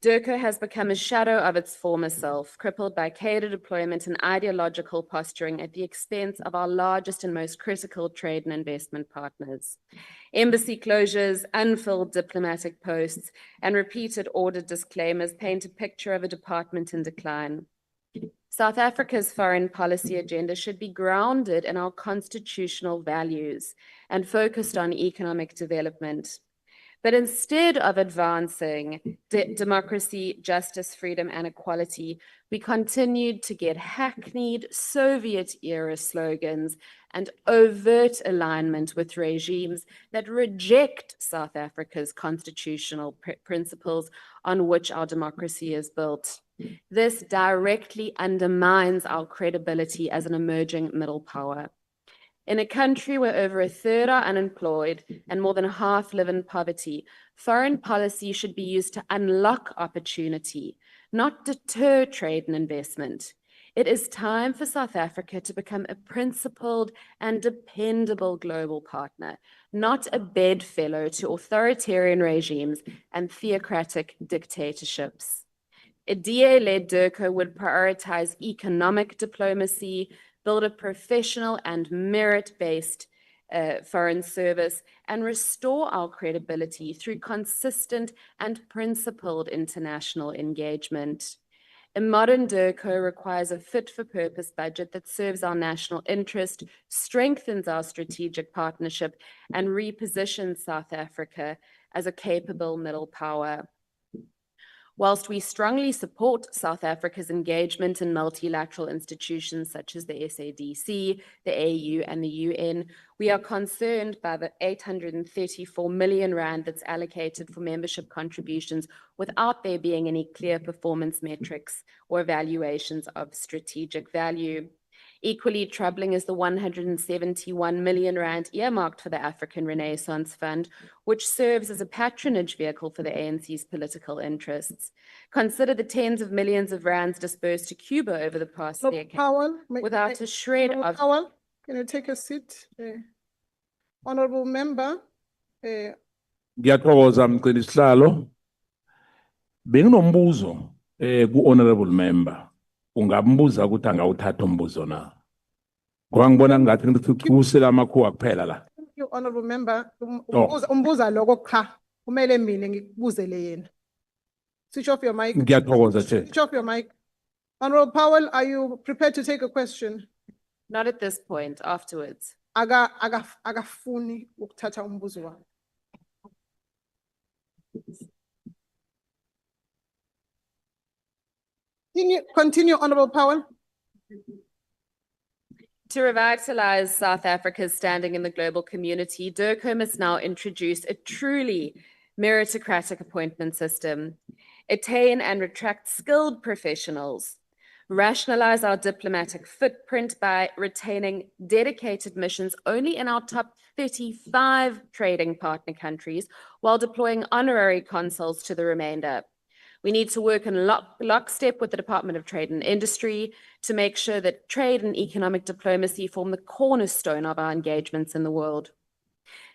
DIRCO has become a shadow of its former self, crippled by cadre deployment and ideological posturing at the expense of our largest and most critical trade and investment partners. Embassy closures, unfilled diplomatic posts, and repeated audit disclaimers paint a picture of a department in decline. South Africa's foreign policy agenda should be grounded in our constitutional values and focused on economic development. But instead of advancing democracy, justice, freedom, and equality, we continued to get hackneyed Soviet-era slogans and overt alignment with regimes that reject South Africa's constitutional principles on which our democracy is built. This directly undermines our credibility as an emerging middle power. In a country where over a third are unemployed and more than half live in poverty, foreign policy should be used to unlock opportunity, not deter trade and investment. It is time for South Africa to become a principled and dependable global partner, not a bedfellow to authoritarian regimes and theocratic dictatorships. A DA-led DIRCO would prioritize economic diplomacy, build a professional and merit-based foreign service, and restore our credibility through consistent and principled international engagement. A modern DIRCO requires a fit-for-purpose budget that serves our national interest, strengthens our strategic partnership, and repositions South Africa as a capable middle power. Whilst we strongly support South Africa's engagement in multilateral institutions such as the SADC, the AU, and the UN, we are concerned by the 834 million rand that's allocated for membership contributions without there being any clear performance metrics or evaluations of strategic value. Equally troubling is the 171 million rand earmarked for the African Renaissance Fund, which serves as a patronage vehicle for the ANC's political interests. Consider the tens of millions of rands dispersed to Cuba over the past decade without a shred of... Powell, can you take a seat? Honorable member. Ngiyathokoza mceli sihlalo. Benginombuzo ku honorable member. Ungambuza ukuthi angawuthatha umbuzo na. Ngoba ngibona ngathi ngikusela amakhuwa kuphela la. Thank you, honorable member. Umbuza lokho cha. Kumele mina ngikubuzele yena. Switch off your mic. Ngiyathokoza che. Switch off your mic. Honorable Powell, are you prepared to take a question? Not at this point, afterwards. Agafuni ukuthatha umbuzo wakhe. Continue, Honorable Powell. To revitalize South Africa's standing in the global community, DIRCO must now introduce a truly meritocratic appointment system, attain and attract skilled professionals, rationalize our diplomatic footprint by retaining dedicated missions only in our top 35 trading partner countries while deploying honorary consuls to the remainder. We need to work in lockstep with the Department of Trade and Industry to make sure that trade and economic diplomacy form the cornerstone of our engagements in the world.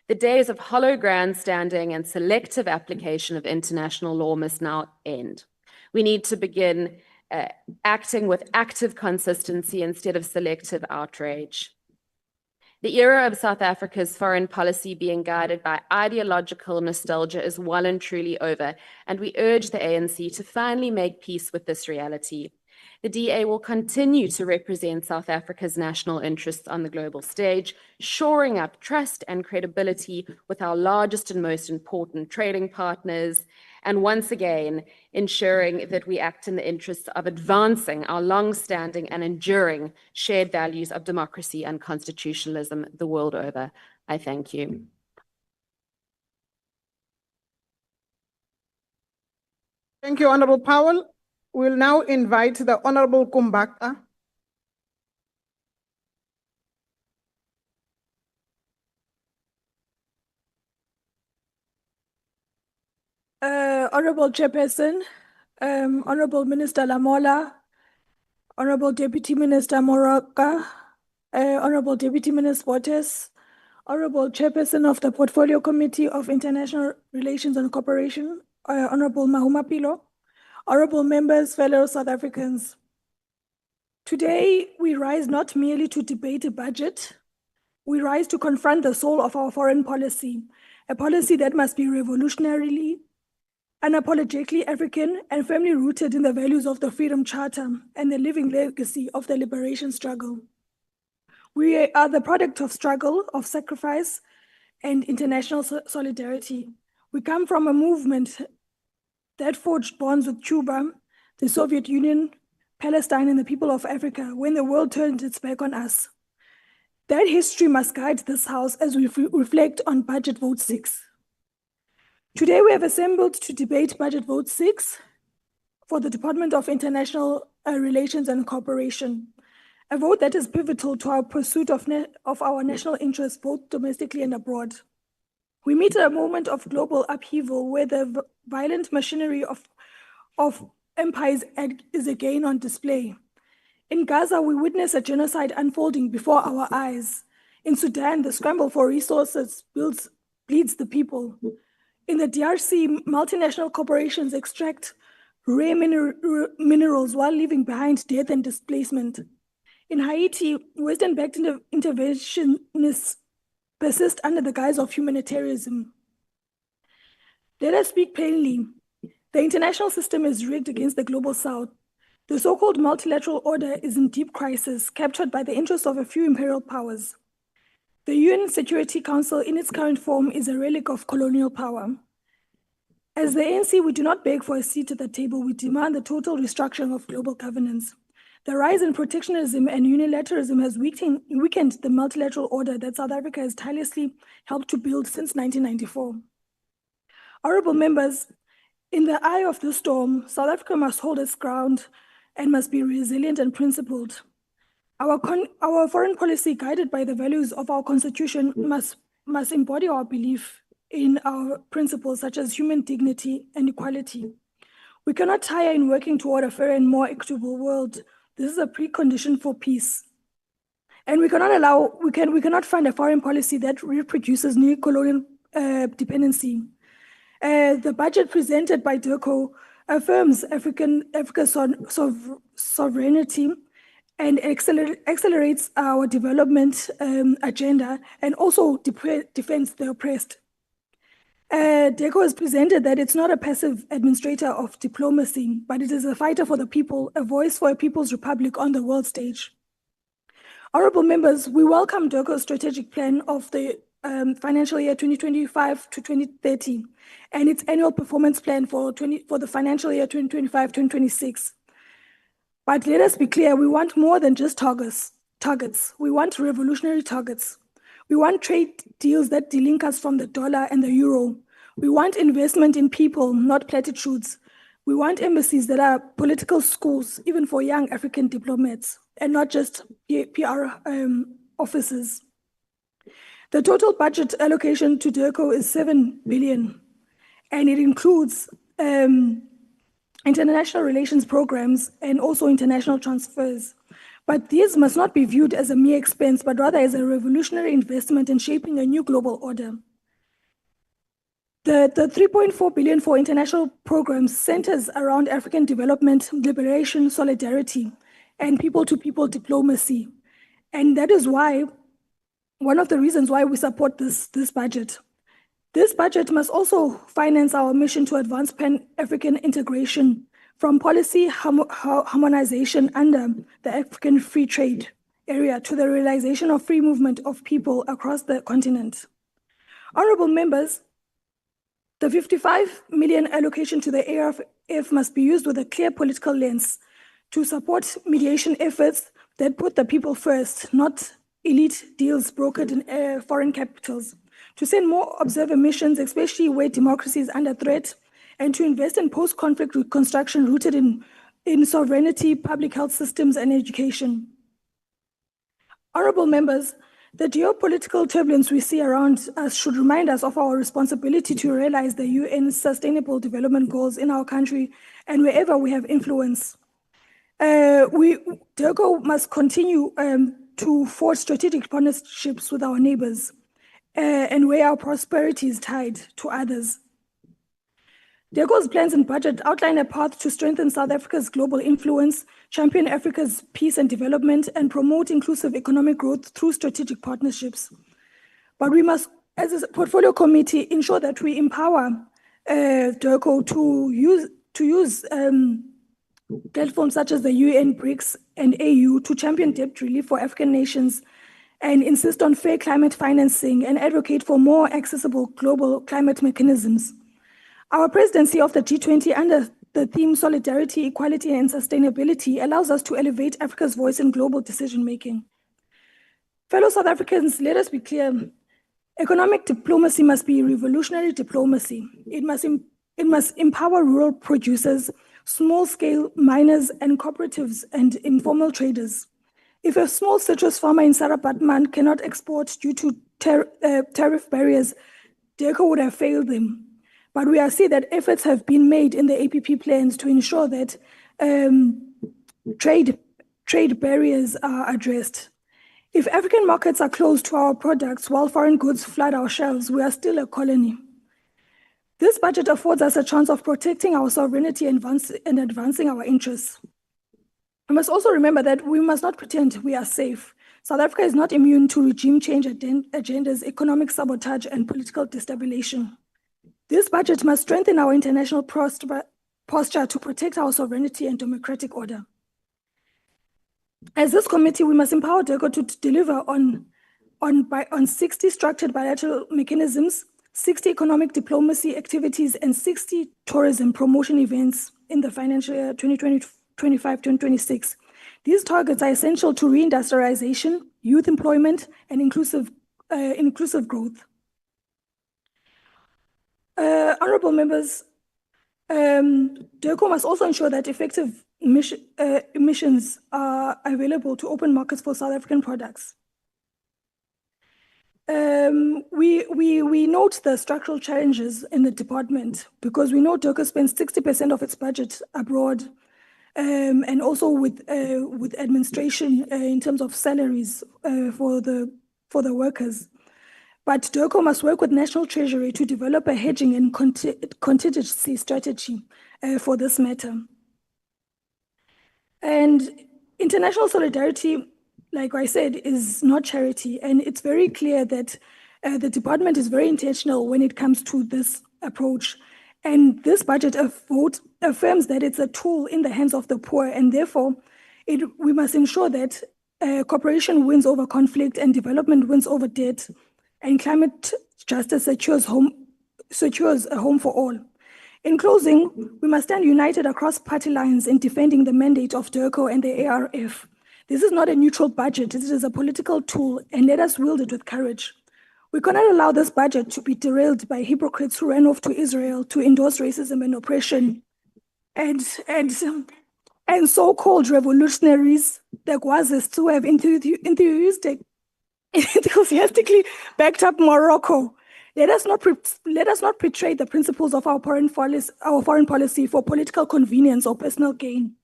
The days of hollow grandstanding and selective application of international law must now end. We need to begin acting with active consistency instead of selective outrage. The era of South Africa's foreign policy being guided by ideological nostalgia is well and truly over, and we urge the ANC to finally make peace with this reality. The DA will continue to represent South Africa's national interests on the global stage, shoring up trust and credibility with our largest and most important trading partners, and once again, ensuring that we act in the interests of advancing our long-standing and enduring shared values of democracy and constitutionalism the world over. I thank you. Thank you, Honorable Powell. We'll now invite the Honorable Kumbaka. Honorable Chairperson, Honorable Minister Lamola, Honorable Deputy Minister Moroka, Honorable Deputy Minister Botes, Honorable Chairperson of the Portfolio Committee of International Relations and Cooperation, Honorable Mahuma Pilo, honorable members, fellow South Africans. Today, we rise not merely to debate a budget, we rise to confront the soul of our foreign policy, a policy that must be revolutionarily, unapologetically African and firmly rooted in the values of the Freedom Charter and the living legacy of the liberation struggle. We are the product of struggle, of sacrifice, and international solidarity. We come from a movement that forged bonds with Cuba, the Soviet Union, Palestine, and the people of Africa when the world turned its back on us. That history must guide this House as we reflect on Budget Vote 6. Today, we have assembled to debate Budget Vote 6 for the Department of International Relations and Cooperation, a vote that is pivotal to our pursuit of our national interests, both domestically and abroad. We meet at a moment of global upheaval where the violent machinery of empires is again on display. In Gaza, we witness a genocide unfolding before our eyes. In Sudan, the scramble for resources bleeds the people. In the DRC, multinational corporations extract rare minerals while leaving behind death and displacement. In Haiti, Western-backed interventionists persist under the guise of humanitarianism. Let us speak plainly. The international system is rigged against the global south. The so-called multilateral order is in deep crisis, captured by the interests of a few imperial powers. The UN Security Council in its current form is a relic of colonial power. As the ANC, we do not beg for a seat at the table, we demand the total restructuring of global governance. The rise in protectionism and unilateralism has weakened the multilateral order that South Africa has tirelessly helped to build since 1994. Honorable members, in the eye of the storm, South Africa must hold its ground and must be resilient and principled. Our foreign policy, guided by the values of our constitution, must embody our belief in our principles such as human dignity and equality. We cannot tire in working toward a fair and more equitable world. This is a precondition for peace. And we cannot fund a foreign policy that reproduces neo-colonial dependency. The budget presented by DECO affirms Africa's sovereignty and accelerates our development agenda and also defends the oppressed. DECO has presented that it's not a passive administrator of diplomacy, but it is a fighter for the people, a voice for a people's republic on the world stage. Honorable members, we welcome DECO's strategic plan of the financial year 2025 to 2030 and its annual performance plan for the financial year 2025-2026. But let us be clear, we want more than just targets. We want revolutionary targets. We want trade deals that delink us from the dollar and the euro. We want investment in people, not platitudes. We want embassies that are political schools, even for young African diplomats, and not just PR offices. The total budget allocation to DECO is 7 billion, and it includes international relations programs and also international transfers. But these must not be viewed as a mere expense, but rather as a revolutionary investment in shaping a new global order. The 3.4 billion for international programs centers around African development, liberation, solidarity, and people-to-people diplomacy. And that is why, one of the reasons why we support this budget. This budget must also finance our mission to advance Pan-African integration from policy harmonization under the African free trade area to the realization of free movement of people across the continent. Honorable members, the 55 million allocation to the ARF must be used with a clear political lens to support mediation efforts that put the people first, not elite deals brokered in foreign capitals, to send more observer missions, especially where democracy is under threat, and to invest in post-conflict reconstruction rooted in sovereignty, public health systems, and education. Honorable members, the geopolitical turbulence we see around us should remind us of our responsibility to realize the UN's Sustainable Development Goals in our country and wherever we have influence. DECO must continue to forge strategic partnerships with our neighbors and where our prosperity is tied to others. DECO's plans and budget outline a path to strengthen South Africa's global influence, champion Africa's peace and development, and promote inclusive economic growth through strategic partnerships. But we must, as a portfolio committee, ensure that we empower DECO to use platforms such as the UN, BRICS, and AU to champion debt relief for African nations and insist on fair climate financing and advocate for more accessible global climate mechanisms. Our presidency of the G20 under the theme Solidarity, Equality, and Sustainability allows us to elevate Africa's voice in global decision-making. Fellow South Africans, let us be clear. Economic diplomacy must be revolutionary diplomacy. It must empower rural producers, small-scale miners and cooperatives and informal traders. If a small citrus farmer in Sarabatman cannot export due to tariff barriers, DECO would have failed them. But we see that efforts have been made in the APP plans to ensure that trade barriers are addressed. If African markets are closed to our products while foreign goods flood our shelves, we are still a colony. This budget affords us a chance of protecting our sovereignty and advancing our interests. We must also remember that we must not pretend we are safe. South Africa is not immune to regime change agendas, economic sabotage, and political destabilization. This budget must strengthen our international posture to protect our sovereignty and democratic order. As this committee, we must empower DECO to deliver on 60 structured bilateral mechanisms, 60 economic diplomacy activities, and 60 tourism promotion events in the financial year 2025-2026. These targets are essential to reindustrialization, youth employment, and inclusive growth. Honorable members, DECO must also ensure that effective emissions are available to open markets for South African products. We note the structural challenges in the department because we know DECO spends 60% of its budget abroad and also with administration in terms of salaries for the workers. But DECO must work with National Treasury to develop a hedging and contingency strategy for this matter. And international solidarity, like I said, is not charity. And it's very clear that the department is very intentional when it comes to this approach. And this budget affirms that it's a tool in the hands of the poor. And therefore, we must ensure that cooperation wins over conflict and development wins over debt. And climate justice secures a home for all. In closing, we must stand united across party lines in defending the mandate of DECO and the ARF. This is not a neutral budget, it is a political tool, and let us wield it with courage. We cannot allow this budget to be derailed by hypocrites who ran off to Israel to endorse racism and oppression, and so-called revolutionaries, the Guazis, who have enthusiastically backed up Morocco. Let us not betray the principles of our foreign policy for political convenience or personal gain.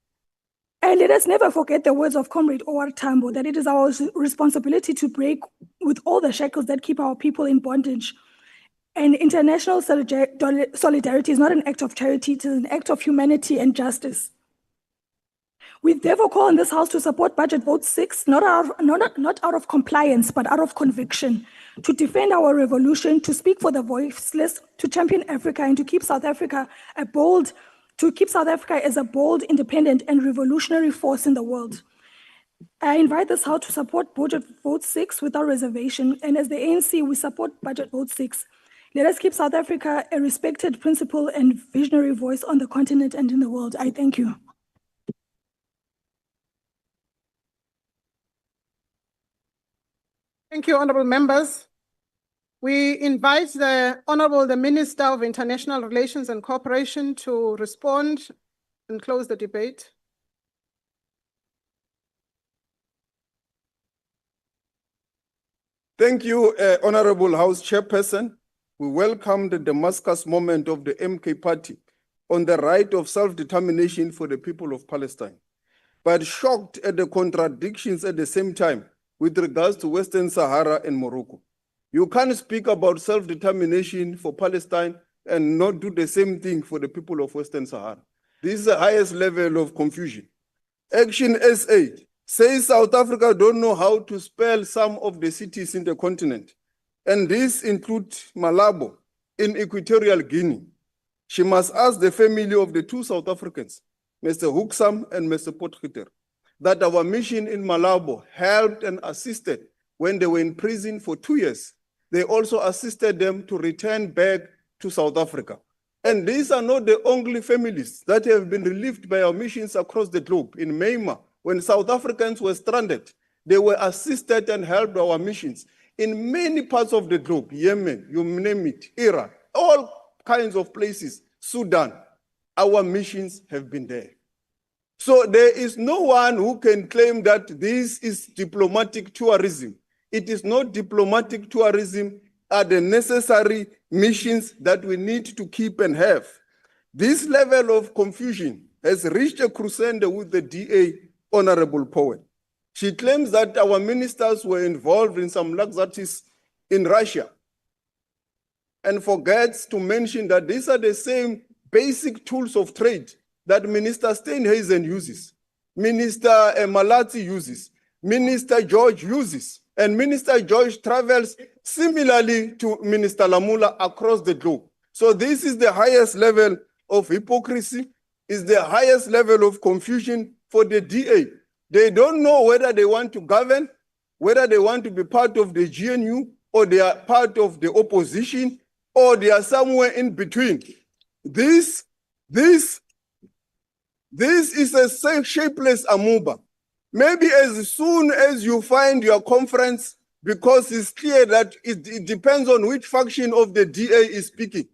And let us never forget the words of Comrade Owar Tambo, that it is our responsibility to break with all the shackles that keep our people in bondage. And international solidarity is not an act of charity, it is an act of humanity and justice. We therefore call on this House to support Budget Vote 6, not out of compliance, but out of conviction, to defend our revolution, to speak for the voiceless, to champion Africa, and to keep South Africa as a bold, independent, and revolutionary force in the world. I invite this House to support Budget Vote 6 without reservation, and as the ANC, we support Budget Vote 6. Let us keep South Africa a respected principal and visionary voice on the continent and in the world. I thank you. Thank you, honorable members. We invite the Minister of International Relations and Cooperation to respond and close the debate. Thank you, Honorable House Chairperson. We welcome the Damascus moment of the MK Party on the right of self-determination for the people of Palestine. But shocked at the contradictions at the same time, with regards to Western Sahara and Morocco. You can't speak about self-determination for Palestine and not do the same thing for the people of Western Sahara. This is the highest level of confusion. Action SA says South Africa don't know how to spell some of the cities in the continent, and this includes Malabo in Equatorial Guinea. She must ask the family of the two South Africans, Mr. Huksam and Mr. Potgieter, that our mission in Malabo helped and assisted when they were in prison for 2 years. They also assisted them to return back to South Africa. And these are not the only families that have been relieved by our missions across the globe. In Myanmar, when South Africans were stranded, they were assisted and helped our missions. In many parts of the globe, Yemen, you name it, Iran, all kinds of places, Sudan, our missions have been there. So there is no one who can claim that this is diplomatic tourism. It is not diplomatic tourism, are the necessary missions that we need to keep and have. This level of confusion has reached a crescendo with the DA, Honorable Powell. She claims that our ministers were involved in some laxatives in Russia and forgets to mention that these are the same basic tools of trade that Minister Steenhuisen uses, Minister Malati uses, Minister George uses, and Minister George travels similarly to Minister Lamula across the globe. So this is the highest level of hypocrisy, is the highest level of confusion for the DA. They don't know whether they want to govern, whether they want to be part of the GNU, or they are part of the opposition, or they are somewhere in between. This is a shapeless amoeba. Maybe as soon as you find your conference, because it's clear that it depends on which faction of the DA is speaking,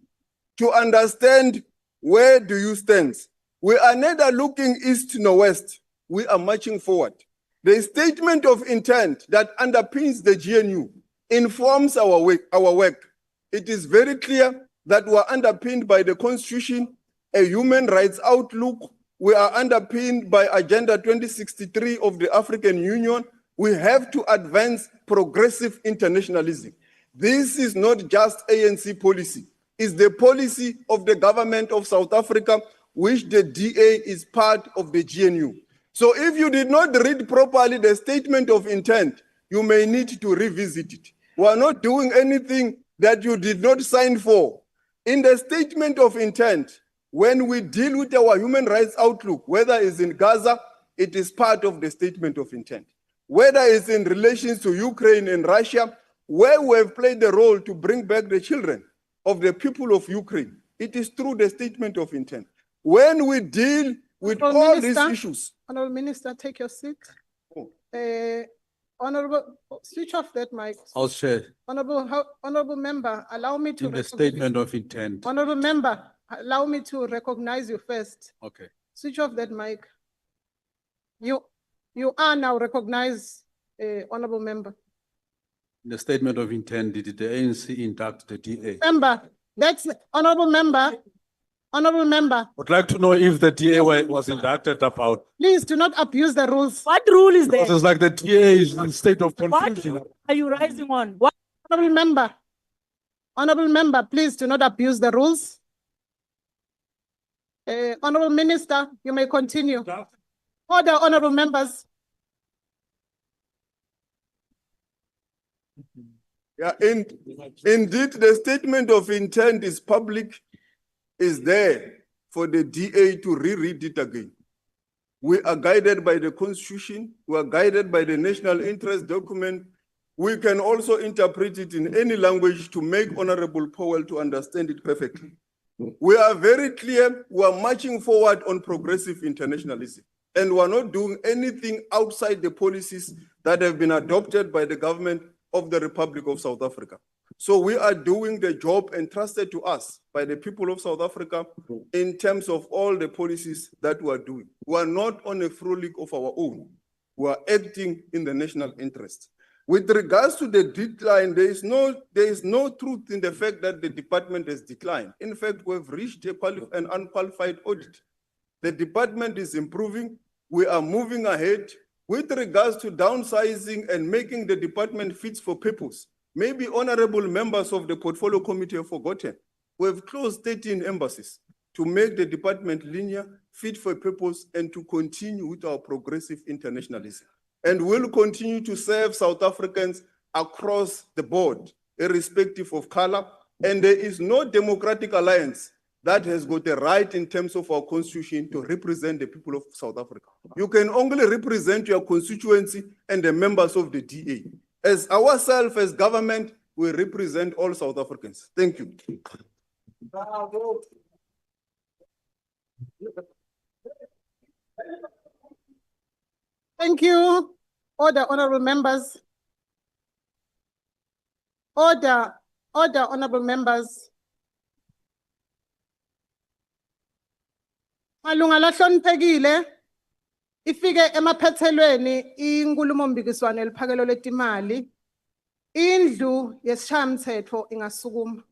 to understand where do you stand. We are neither looking east nor west. We are marching forward. The statement of intent that underpins the GNU informs our work. It is very clear that we are underpinned by the Constitution, a human rights outlook. We are underpinned by Agenda 2063 of the African Union. We have to advance progressive internationalism. This is not just ANC policy. It's the policy of the government of South Africa, which the DA is part of the GNU. So if you did not read properly the statement of intent, you may need to revisit it. We are not doing anything that you did not sign for. In the statement of intent, when we deal with our human rights outlook, whether it's in Gaza, it is part of the statement of intent. Whether it's in relations to Ukraine and Russia, where we have played the role to bring back the children of the people of Ukraine, it is through the statement of intent. When we deal with all these issues. Honorable Minister, take your seat. Honorable, switch off that mic. I'll share. Honorable member, allow me to. In the statement of intent. Honorable member, allow me to recognize you first. Okay. Switch off that mic. You are now recognized, honorable member. In the statement of intent, did the ANC induct the DA? Member, that's honorable member. Honorable member. Would like to know if the DA was inducted about. Please do not abuse the rules. What rule is there? It's like the DA is in state of confusion. What are you rising on? What? Honorable member, please do not abuse the rules. Honorable Minister, you may continue. Order, honorable members. Yeah, indeed, the statement of intent is public, is there for the DA to reread it again. We are guided by the Constitution. We are guided by the national interest document. We can also interpret it in any language to make Honorable Powell to understand it perfectly. We are very clear. We are marching forward on progressive internationalism. And we are not doing anything outside the policies that have been adopted by the government of the Republic of South Africa. So we are doing the job entrusted to us by the people of South Africa in terms of all the policies that we are doing. We are not on a frolic of our own. We are acting in the national interest. With regards to the decline, there is no truth in the fact that the department has declined. In fact, we have reached an unqualified audit. The department is improving. We are moving ahead. With regards to downsizing and making the department fit for purpose, maybe honorable members of the portfolio committee have forgotten. We have closed 13 embassies to make the department linear, fit for purpose, and to continue with our progressive internationalism. And we'll continue to serve South Africans across the board, irrespective of color. And there is no democratic alliance that has got a right in terms of our constitution to represent the people of South Africa. You can only represent your constituency and the members of the DA. As ourselves, as government, we represent all South Africans. Thank you. Thank you. Order, honorable members. Order, honorable members. Malunga lahloniphekile ifike emaphethelweni inkulumo mbikiswano eliphakelo letimali. Indlu yesishayamthetho ingasukuma.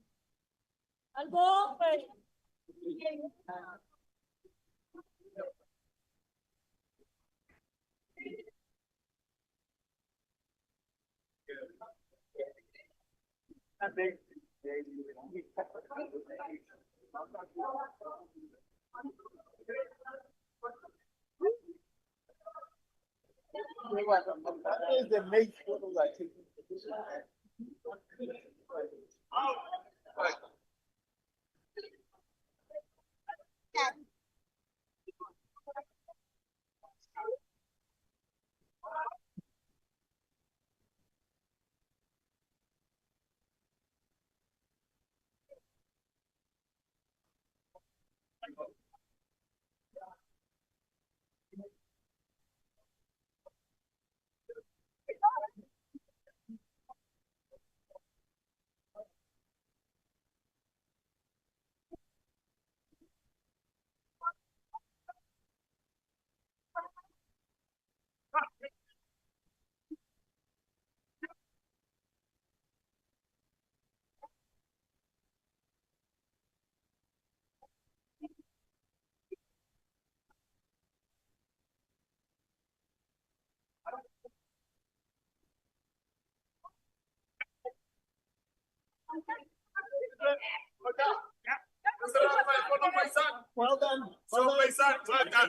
Well done. Well done.